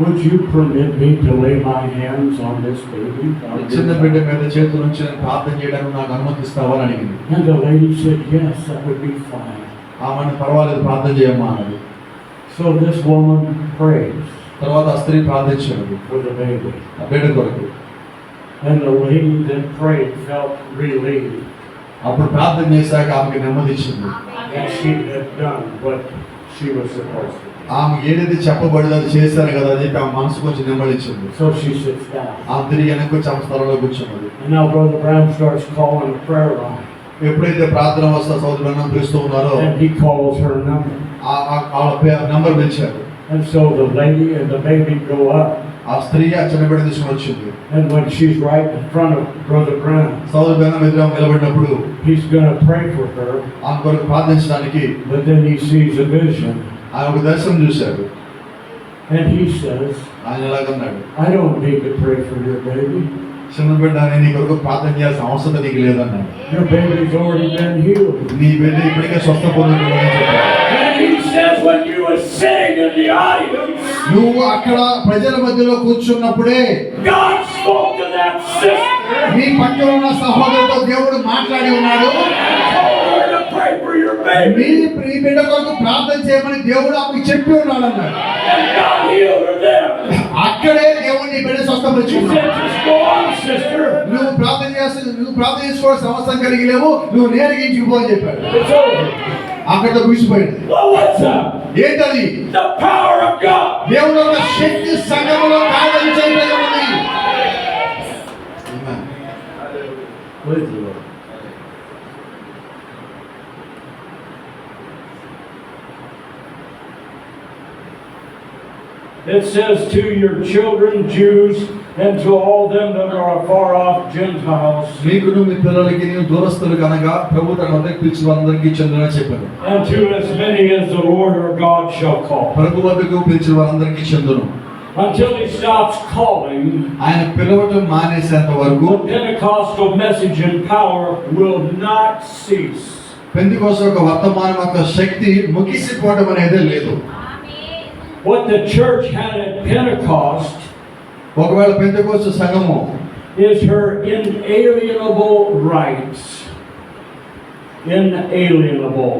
would you permit me to lay my hands on this baby? చిన్న బిడ్డ మీద చేతుల నుంచి నేను ప్రార్థన చేయడానికి నాకు అనుమతిస్తావా అని అడిగింది. And the lady said, yes, that would be fine. ఆమెను పర్వాలేదు ప్రార్థన చేయమ్మా అన్నది. So this woman prays తర్వాత ఆ స్త్రీ ప్రార్థించాడు for the baby. ఆ బిడ్డ కొరకు. And the lady that prayed felt relieved అప్పుడు ప్రార్థన చేశాక ఆమెకి నెమ్మది ఇచ్చింది. that she had done what she was supposed to. ఆమె ఏదైతే చెప్పబడిందో అది చేశాను కదా అని చెప్పి ఆమె మనసు కొంచెం నెమ్మది ఇచ్చింది. So she sits down. ఆమె తిరిగి వెనక్కి వచ్చి ఆమె స్థలంలో కూర్చున్నది. And now Brother Brown starts calling a prayer line. ఎప్పుడైతే ప్రార్థన వస్తా సోదరులను పిలుస్తూ ఉన్నారో And he calls her number. ఆ నంబర్ పిలిచారు. And so the lady and the baby go up. ఆ స్త్రీ ఆ చిన్న బిడ్డ తీసుకుని వచ్చింది. And when she's right in front of Brother Brown, సోదరు బెన్నం ఎదురు నిలబడినప్పుడు he's going to pray for her. ఆమె కొరకు ప్రార్థించడానికి But then he sees a vision. ఆయన ఒక దర్శనం చూశాడు. And he says, ఆయన ఎలాగన్నాడు, I don't need to pray for your baby. చిన్న బిడ్డ నేను నీ కొరకు ప్రార్థన చేయాల్సిన అవసరం నీకు లేదన్నాడు. Your baby's already been healed. నీ బిడ్డ ఇప్పటికే స్వస్థ పొందుతుందని చెప్పాడు. And he says when you were sitting in the audience, నువ్వు అక్కడ ప్రజల మధ్యలో కూర్చున్నప్పుడే God spoke to that sister నీ పక్కన ఉన్న సహోదరుతో దేవుడు మాట్లాడి ఉన్నాడు. and told her to pray for your baby. నీ బిడ్డ కొరకు ప్రార్థన చేయమని దేవుడు ఆమెకు చెప్పి ఉన్నాడు అన్నాడు. And God healed her there. అక్కడే దేవుడు నీ బిడ్డ He స్వస్థపరిచున్నాడు. said, just go on, sister. నువ్వు ప్రార్థన చేసుకోవాల్సిన అవసరం కలిగి లేవు, నువ్వు నేరుగా ఇంటికి పో అని చెప్పాడు. It's over. అక్కడితో కూర్చిపోయింది. Well, what's up? ఏంటది? The power of God. దేవుడు యొక్క శక్తి సంఘములో కార్యం చేయబడి ఉన్నది. Praise the Lord. It says to your children, Jews, and to all them that are afar off, Gentiles, నీకును మీ పిల్లలకి నేను దూరస్తులు కనుక ప్రభు తన వద్దకు పిలిచి వారందరికీ చెందిన చెప్పాను. and to as many as the Lord our God shall call. ప్రభు వద్దకు పిలిచిన వారందరికీ చెందును. Until he stops calling, ఆయన పిలవటం మానేసేంత వరకు the Pentecostal message and power will not cease. Pentecost యొక్క వర్తమానం యొక్క శక్తి ముగిసిపోవడం అనేది లేదు. What the church had at Pentecost ఒకవేళ పెంతెకోస్తు సంఘము is her inalienable rights. Inalienable.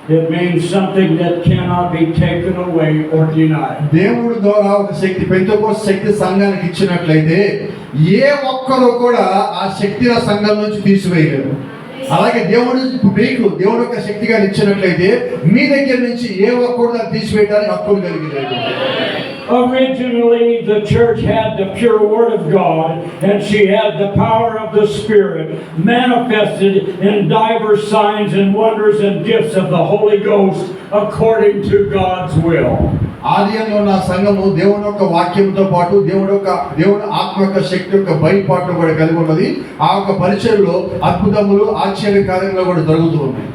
It means something that cannot be taken away or denied. దేవుడి ద్వారా ఒక శక్తి పెంతెకోస్తు శక్తి సంఘానికి ఇచ్చినట్లయితే ఏ ఒక్కరు కూడా ఆ శక్తి ఆ సంఘం నుంచి తీసివేయలేరు. అలాగే దేవుడు మీకు దేవుడు యొక్క శక్తిగా ఇచ్చినట్లయితే మీ దగ్గర నుంచి ఏ ఒక్కరు దాన్ని తీసివేయడానికి హక్కు కలిగి లేదు. Originally, the church had the pure word of God, and she had the power of the Spirit manifested in diverse signs and wonders and gifts of the Holy Ghost according to God's will. ఆదిలో ఉన్న సంఘము దేవుని యొక్క వాక్యంతో పాటు దేవుని ఆత్మ యొక్క శక్తి యొక్క బయలుపాటు కూడా కలిగి ఉన్నది. ఆ యొక్క పరిచయంలో అద్భుతములు ఆశ్చర్య కార్యములు కూడా జరుగుతూ ఉన్నాయి.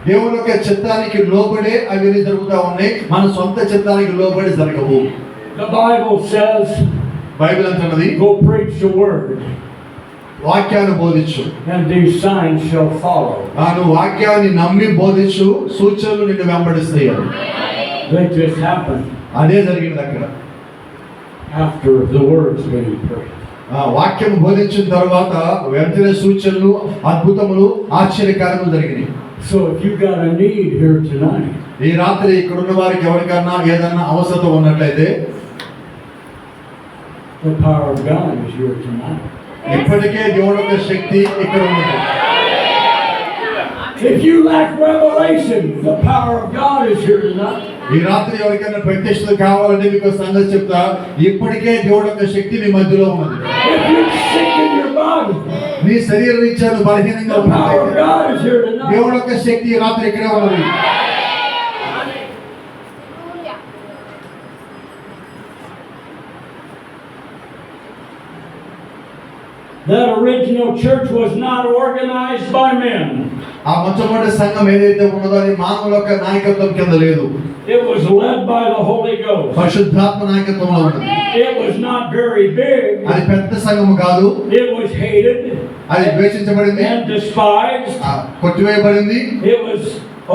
దేవుని యొక్క చిత్తానికి లోబడే అవి జరుగుతూ ఉన్నాయి, మన సొంత చిత్తానికి లోబడి జరగవు. The Bible says, బైబిల్ అంటున్నది, go preach the word, వాక్యాన్ని బోధించు, and these signs shall follow. నువ్వు వాక్యాన్ని నమ్మి బోధించు, సూచనలు నిన్ను వెంబడిస్తాయి. They just happened అదే జరిగింది అక్కడ. after the words being preached. వాక్యం బోధించిన తర్వాత వెంటనే సూచనలు, అద్భుతములు, ఆశ్చర్య కార్యములు జరిగినాయి. So if you got a need here tonight, ఈ రాత్రి ఇక్కడ ఉన్న వారికి ఎవరికన్నా ఏదన్నా అవసరత ఉన్నట్లయితే the power of God is here tonight. ఇప్పటికే దేవుడి యొక్క శక్తి ఇక్కడ ఉంది. If you lack revelation, the power of God is here tonight. ఈ రాత్రి ఎవరికైనా ప్రత్యక్షత కావాలంటే మీకు సంగతి చెప్తా, ఇప్పటికే దేవుడి యొక్క శక్తి మీ మధ్యలో ఉన్నది. If you're sick in your body, నీ శరీర రీత్యా బలహీనంగా the power of God is here tonight. దేవుడి యొక్క శక్తి ఈ రాత్రి ఇక్కడే ఉన్నది. That original church was not organized by men. ఆ మొట్టమొదటి సంఘం ఏదైతే ఉన్నదో అది మానవుల యొక్క నాయకత్వం కింద లేదు. It was led by the Holy Ghost. పరిశుద్ధాత్మ నాయకత్వంలో ఉన్నది. It was not very big. అది పెద్ద సంఘము కాదు. It was hated. అది ద్వేషించబడింది, and despised. కొట్టివేయబడింది, It was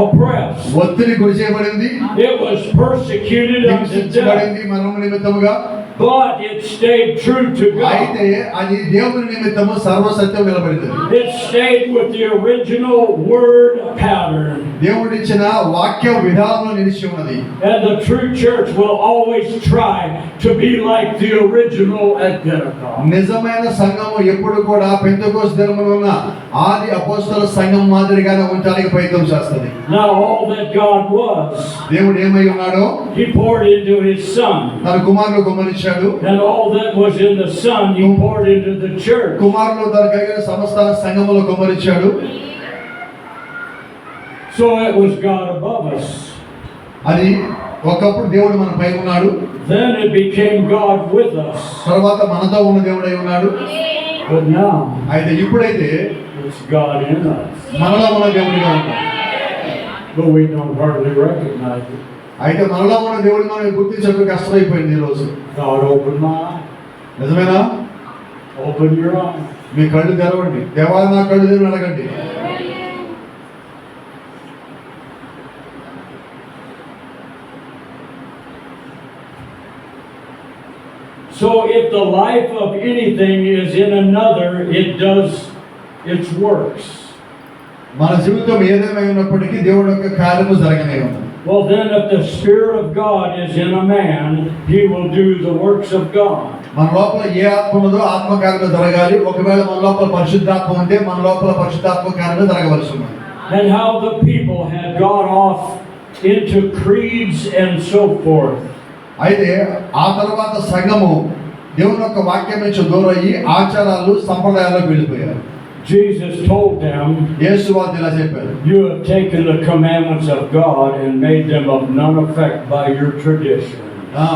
oppressed. ఒత్తిడి గురి చేయబడింది, It was persecuted unto death. హింసించబడింది మరణం నిమిత్తముగా. But it stayed true to God. అయితే అది దేవుని నిమిత్తము సర్వసత్యం నిలబడింది. It stayed with the original word pattern. దేవుడిచ్చిన వాక్య విధానంలో నిలిచి ఉన్నది. And the true church will always try to be like the original at Pentecost. నిజమైన సంఘము ఎప్పుడు కూడా పెంతెకోస్తు దినమున ఉన్న ఆది అపోస్తల సంఘం మాదిరిగానే ఉండడానికి ప్రయత్నం చేస్తుంది. Now all that God was, దేవుడు ఏమై ఉన్నాడో He poured into His Son. తన కుమారుడు కుమ్మరించాడు. And all that was in the Son, He poured into the church. కుమారుడు తన కలిగిన సమస్త సంఘములో కుమ్మరించాడు. So it was God above us. అది ఒకప్పుడు దేవుడు మన పై ఉన్నాడు, Then it became God with us. తర్వాత మనతో ఉన్న దేవుడై ఉన్నాడు. But now అయితే ఇప్పుడైతే it's God in us. మనలో ఉన్న దేవుడిగా ఉన్నాడు. But we don't hardly recognize it. అయితే మనలో ఉన్న దేవుడిని మనం గుర్తించడం కష్టమైపోయింది ఈ రోజు. God opened my eyes. నిజమేనా? Open your eyes. మీ కళ్ళు తెరవండి. దేవా నా కళ్ళు తెరవని అడగండి. So if the life of anything is in another, it does its works. మన జీవితం ఏదేమై ఉన్నప్పటికీ దేవుడి యొక్క కార్యము జరగనే ఉంది. Well, then if the Spirit of God is in a man, he will do the works of God. మన లోపల ఏ ఆత్మ ఉన్నదో ఆత్మ కార్యము జరగాలి. ఒకవేళ మన లోపల పరిశుద్ధాత్మ ఉంటే మన లోపల పరిశుద్ధాత్మ కార్యము జరగవలసి ఉంది. And how the people had gone off into creeds and so forth. అయితే ఆ తర్వాత సంఘము దేవుని యొక్క వాక్యం నుంచి దూరయ్యి ఆచారాలు సంప్రదాయాలకు వెళ్ళిపోయారు. Jesus told them, యేసు వారు ఇలా చెప్పారు, you have taken the commandments of God and made them of none effect by your tradition.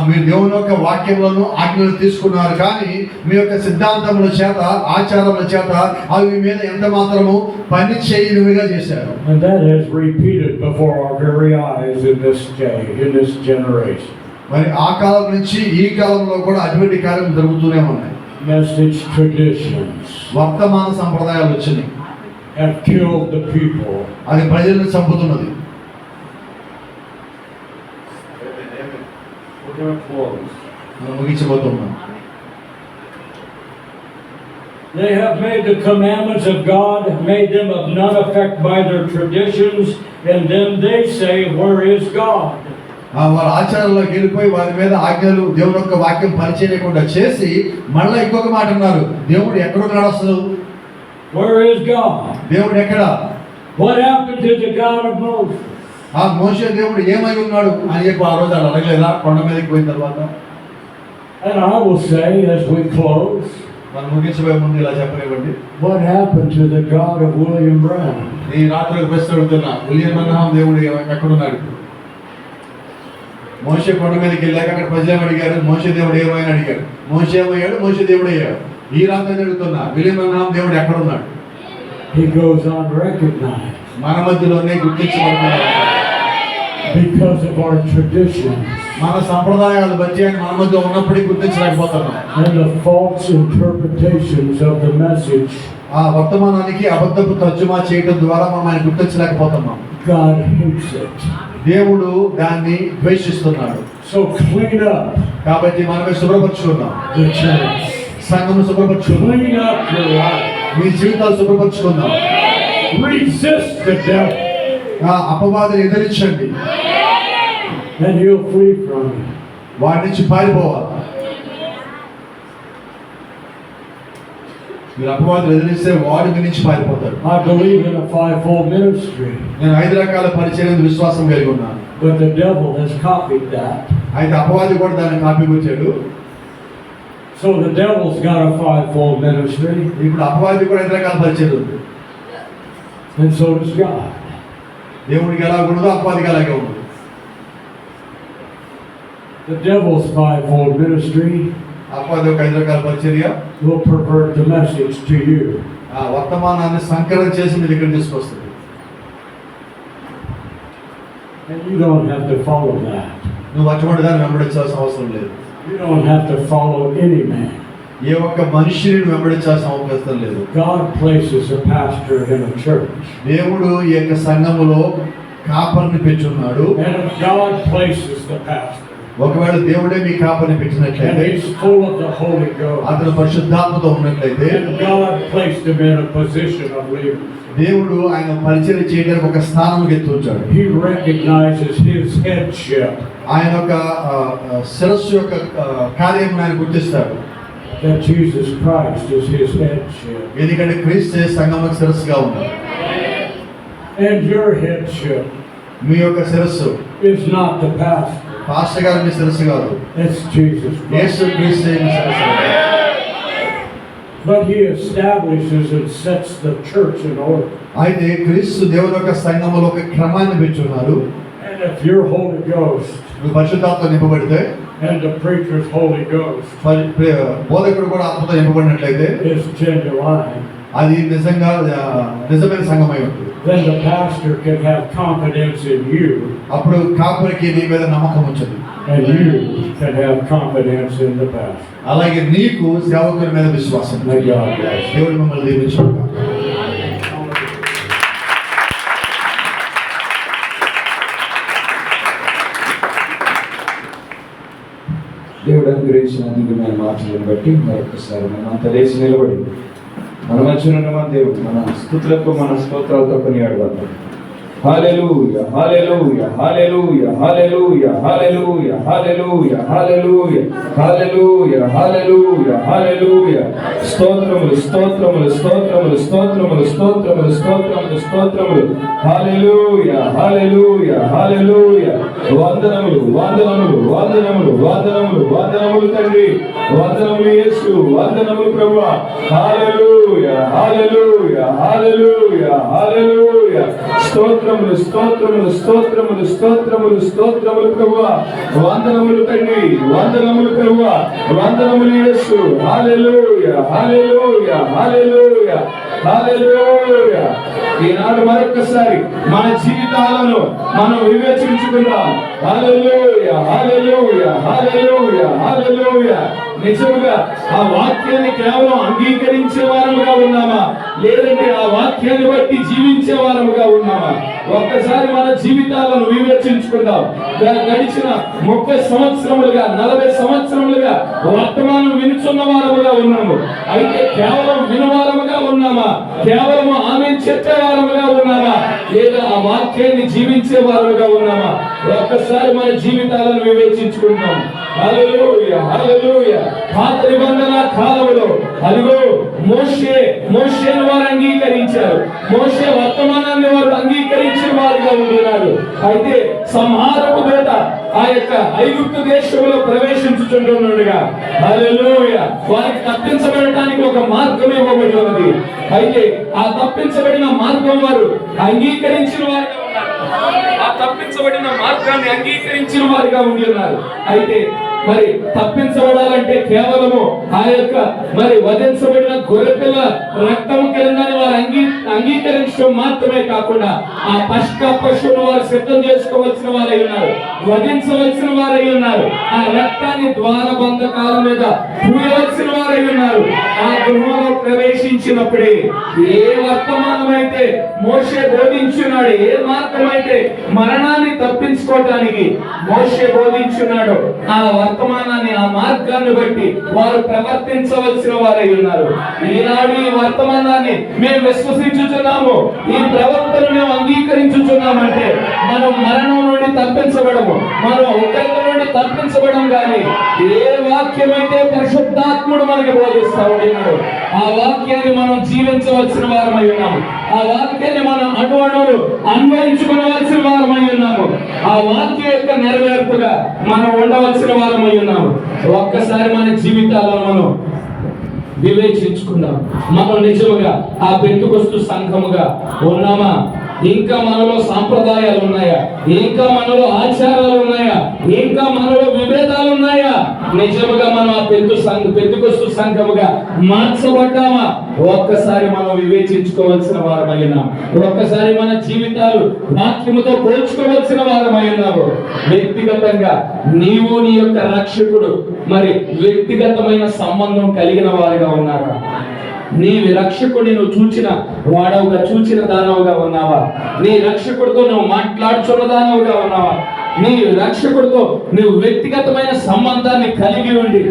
మీరు దేవుని యొక్క వాక్యములను ఆజ్ఞలు తీసుకున్నారు, కానీ మీ యొక్క సిద్ధాంతముల చేత ఆచారముల చేత అవి మీ మీద ఎంత మాత్రము పని చేయనివిగా చేశారు. And that has repeated before our very eyes in this day, in this generation. మరి ఆ కాలం నుంచి ఈ కాలంలో కూడా అటువంటి కార్యం జరుగుతూనే ఉన్నాయి. Message traditions వర్తమాన సంప్రదాయాలు వచ్చినాయి, have killed the people. అది ప్రజలను చంపుతున్నది. మనం ముగించబోతున్నాం. They have made the commandments of God, made them of none effect by their traditions, and then they say, where is God? వారి ఆచారాల్లోకి వెళ్ళిపోయి వారి మీద ఆజ్ఞలు దేవుని యొక్క వాక్యం పరిచయకుండా చేసి మళ్ళీ ఇంకొక మాట అన్నారు, దేవుడు ఎక్కడున్నాడు అసలు? Where is God? దేవుడు ఎక్కడ? What happened to the God of Moses? ఆ మోషే దేవుడు ఏమై ఉన్నాడు అని చెప్పి ఆ రోజు వాళ్ళు అడగలేదా కొండ మీదకి పోయిన తర్వాత? And I will say as we close, మనం ముగించబోయే ముందు ఇలా చెప్పనివ్వండి, what happened to the God of William Brown? ఈ రాత్రి ప్రశ్న అడుగుతున్నా, విలియం బ్రన్హామ్ దేవుడు ఎక్కడున్నాడు? మోషే కొండ మీదకి వెళ్ళాక అక్కడ ప్రజలు అడిగారు, మోషే దేవుడు ఏమైనా అడిగారు. మోషే ఏమయ్యాడు? మోషే దేవుడు అయ్యాడు. ఈ రాత్రి అడుగుతున్నా, విలియం బ్రన్హామ్ దేవుడు ఎక్కడున్నాడు? He goes unrecognized మన మధ్యలోనే గుర్తించబడుతున్నాడు. because of our traditions మన సంప్రదాయాలు బట్టి ఆయన మన మధ్య ఉన్నప్పటికీ గుర్తించలేకపోతున్నాం. and the false interpretations of the message. ఆ వర్తమానానికి అబద్ధపు తర్జుమా చేయడం ద్వారా మనం ఆయన గుర్తించలేకపోతున్నాం. God hates it. దేవుడు దాన్ని ద్వేషిస్తున్నాడు. So clean up కాబట్టి మనమే శుభ్రపరచుకుందాం. the church. సంఘము శుభ్రపరచుకుందాం. Clean up your life. మీ జీవితాలు శుభ్రపరచుకుందాం. Resist the devil ఆ అపవాదిని ఎదిరించండి, and he'll flee from you. వాడి నుంచి పారిపోవాలి. మీరు అపవాదిని ఎదిరిస్తే వాడి మీ నుంచి పారిపోతాడు. I believe in a fivefold ministry, నేను 5 రకాల పరిచర్యకు విశ్వాసం కలిగి ఉన్నాను. but the devil has copied that. అయితే అపవాది కూడా దాన్ని కాపీ కొట్టాడు. So the devil's got a fivefold ministry, ఇప్పుడు అపవాది కూడా 5 రకాల పరిచర్య ఉంది. and so does God. దేవుడికి ఎలా ఉండదో అపవాదికి అలాగే ఉంది. The devil's fivefold ministry అపవాది ఒక 5 రకాల పరిచర్య will pervert the message to you. ఆ వర్తమానాన్ని సంకలనం చేసి మీ దగ్గర తీసుకొస్తుంది. And you don't have to follow that. నువ్వు అటువంటి దాన్ని వెంబడించాల్సిన అవసరం లేదు. You don't have to follow any man. ఏ ఒక్క మనిషిని వెంబడించాల్సిన అవకాశం లేదు. God places a pastor in a church. దేవుడు ఈ యొక్క సంఘములో కాపరిని పెట్టున్నాడు. And if God places the pastor, ఒకవేళ దేవుడే మీ కాపరిని పెట్టినట్లయితే, and he's full of the Holy Ghost, అతను పరిశుద్ధాత్మతో ఉన్నట్లయితే, and God placed him in a position of leadership, దేవుడు ఆయన పరిచయం చేయడానికి ఒక స్థానం ఎత్తుంచాడు. he recognizes his headship, ఆయన యొక్క శిరస్సు యొక్క కార్యం ఆయన గుర్తిస్తాడు. that Jesus Christ is his headship. ఎందుకంటే క్రీస్తు సంఘములకు శిరస్సుగా ఉన్నాడు. And your headship మీ యొక్క శిరస్సు is not the pastor, pastor గారు మీ శిరస్సు కాదు, it's Jesus Christ. యేసు క్రీస్తు మీ శిరస్సు. But he establishes and sets the church in order. అయితే క్రీస్తు దేవుని యొక్క సంఘములో ఒక క్రమాన్ని పెట్టున్నారు. And if your Holy Ghost నువ్వు పరిశుద్ధాత్మతో నింపబడితే, and the preacher's Holy Ghost బోధకుడు కూడా ఆత్మతో నింపబడినట్లయితే, is genuine, అది నిజంగా నిజమైన సంఘమై ఉంటుంది. then the pastor can have confidence in you, అప్పుడు కాపరికి నీ మీద నమ్మకం ఉంచదు, and you can have confidence in the pastor. అలాగే నీకు సేవకుని మీద విశ్వాసం. May God bless you. దేవుడు మిమ్మల్ని దీవించును. దేవుడు అనుగ్రహించిన దివ్యమైన మాటలను బట్టి మరొకసారి మనం అంత లేచి నిలబడి మన మధ్యన ఉన్న మన దేవుడు మన స్తుతులకు మన స్తోత్రాలతో కొనియాడదాం. హల్లెలూయా హల్లెలూయా హల్లెలూయా హల్లెలూయా హల్లెలూయా హల్లెలూయా హల్లెలూయా హల్లెలూయా హల్లెలూయా హల్లెలూయా. స్తోత్రములు స్తోత్రములు స్తోత్రములు స్తోత్రములు స్తోత్రములు స్తోత్రములు స్తోత్రములు. హల్లెలూయా హల్లెలూయా హల్లెలూయా. వందనములు వందనములు వందనములు వందనములు వందనములు తండ్రి, వందనములు యేసు, వందనములు ప్రభువా. హల్లెలూయా హల్లెలూయా హల్లెలూయా హల్లెలూయా. స్తోత్రములు స్తోత్రములు స్తోత్రములు స్తోత్రములు స్తోత్రములు ప్రభువా. వందనములు తండ్రి, వందనములు ప్రభువా, వందనములు యేసు. హల్లెలూయా హల్లెలూయా హల్లెలూయా హల్లెలూయా. ఈనాడు మరొకసారి మన జీవితాలను మనం వివేచించుకుందాం. హల్లెలూయా హల్లెలూయా హల్లెలూయా హల్లెలూయా. నిజముగా ఆ వాక్యాన్ని కేవలం అంగీకరించే వారముగా ఉన్నామా, లేదంటే ఆ వాక్యాన్ని బట్టి జీవించే వారముగా ఉన్నామా? ఒక్కసారి మన జీవితాలను వివేచించుకుందాం. గడిచిన 30 సంవత్సరములుగా 40 సంవత్సరములుగా వర్తమానం వినుచున్న వారముగా ఉన్నాము. అయితే కేవలం వినువారముగా ఉన్నామా, కేవలం ఆమె చెప్పే వారముగా ఉన్నామా, లేదా ఆ వాక్యాన్ని జీవించే వారముగా ఉన్నామా? ఒక్కసారి మన జీవితాలను వివేచించుకుంటాం. హల్లెలూయా హల్లెలూయా. పాత నిబంధన కాలంలో అదిగో మోషేను వారు అంగీకరించారు. మోషే వర్తమానాన్ని వారు అంగీకరించిన వారుగా ఉన్నారు. అయితే సంహారపు దూత ఆ యొక్క ఐగుప్తు దేశంలో ప్రవేశించుచుంటున్నాడుగా, హల్లెలూయా, వారికి తప్పించబడటానికి ఒక మార్గం ఇవ్వబడి ఉన్నది. అయితే ఆ తప్పించబడిన మార్గం వారు అంగీకరించిన వారుగా ఉన్నారు. ఆ తప్పించబడిన మార్గాన్ని అంగీకరించిన వారుగా ఉండి ఉన్నారు. అయితే మరి తప్పించబడాలంటే కేవలము ఆ యొక్క మరి వధించబడిన గొర్రెపిల్ల రక్తం కిందని వారు అంగీకరించడం మాత్రమే కాకుండా ఆ పస్కా పశువును వారు సిద్ధం చేసుకోవలసిన వారై ఉన్నారు, వధించవలసిన వారై ఉన్నారు, ఆ రక్తాన్ని ద్వారబంధకాల మీద పూయవలసిన వారై ఉన్నారు. ఆ గృహంలో ప్రవేశించినప్పుడే ఏ వర్తమానం అయితే మోషే బోధించున్నాడు, ఏ మార్గం అయితే మరణాన్ని తప్పించుకోవటానికి మోషే బోధించున్నాడు, ఆ వర్తమానాన్ని ఆ మార్గాన్ని బట్టి వారు ప్రవర్తించవలసిన వారై ఉన్నారు. ఈనాడు ఈ వర్తమానాన్ని మేము విశ్వసించుచున్నాము, ఈ ప్రవర్తన మేము అంగీకరించుచున్నామంటే మనం మరణం నుండి తప్పించబడము, మనం ఉగ్రత నుండి తప్పించబడం. కానీ ఏ వాక్యం అయితే పరిశుద్ధాత్ముడు మనకి బోధిస్తా ఉన్నాడు ఆ వాక్యాన్ని మనం జీవించవలసిన వారమై ఉన్నాము. ఆ వాక్యాన్ని మనం అణువణువులు అన్వయించుకోవలసిన వారమై ఉన్నాము. ఆ వాక్యం యొక్క నెరవేర్పుగా మనం ఉండవలసిన వారమై ఉన్నాము. ఒక్కసారి మన జీవితాలను మనం వివేచించుకుందాం. మనం నిజముగా ఆ పెంతుకొస్తు సంఘముగా ఉన్నామా? ఇంకా మనలో సాంప్రదాయాలు ఉన్నాయా? ఇంకా మనలో ఆచారాలు ఉన్నాయా? ఇంకా మనలో భేదాలు ఉన్నాయా? నిజముగా మనం ఆ పెంతుకొస్తు సంఘముగా మార్చబడ్డామా? ఒక్కసారి మనం వివేచించుకోవాల్సిన వారమైనా, ఒక్కసారి మన జీవితాలు వాక్యముతో పోల్చుకోవాల్సిన వారమైనాము. వ్యక్తిగతంగా నీవు నీ యొక్క రక్షకుడు మరి వ్యక్తిగతమైన సంబంధం కలిగిన వారుగా ఉన్నారా? నీ రక్షకుడిని నువ్వు చూచిన వాడవుగా, చూచిన దానవుగా ఉన్నావా? నీ రక్షకుడితో నువ్వు మాట్లాడుచున్న దానవుగా ఉన్నావా? నీ రక్షకుడితో నువ్వు వ్యక్తిగతమైన సంబంధాన్ని కలిగి ఉండి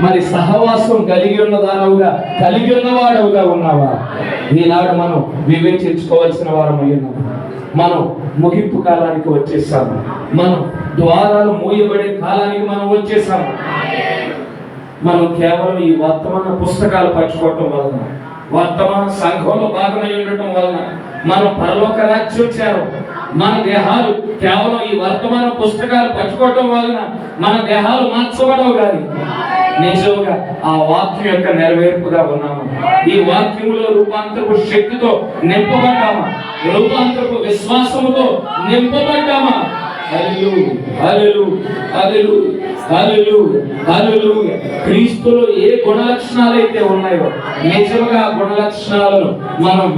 మరి సహవాసం కలిగి ఉన్న దానవుగా, కలిగి ఉన్న వాడవుగా ఉన్నావా? ఈనాడు మనం వివేచించుకోవాల్సిన వారమై ఉన్నాము. మనం ముగింపు కాలానికి వచ్చేసాము. మనం ద్వారాలు మూయబడే కాలానికి మనం వచ్చేసాము. మనం కేవలం ఈ వర్తమాన పుస్తకాలు పంచుకోవటం వలన, వర్తమాన సంఘంలో భాగమై ఉండటం వలన మనం పరలోక రాజ్యం చేరం. మన దేహాలు కేవలం ఈ వర్తమాన పుస్తకాలు పంచుకోవటం వలన మన దేహాలు మార్చబడవు. కానీ నిజంగా ఆ వాక్యం యొక్క నెరవేర్పుగా ఉన్నాము. ఈ వాక్యములో రూపాంతరపు శక్తితో నింపబడ్డామా? రూపాంతరపు విశ్వాసముతో నింపబడ్డామా? క్రీస్తులో ఏ గుణ లక్షణాలు అయితే ఉన్నాయో నిజంగా గుణ లక్షణాలను మనం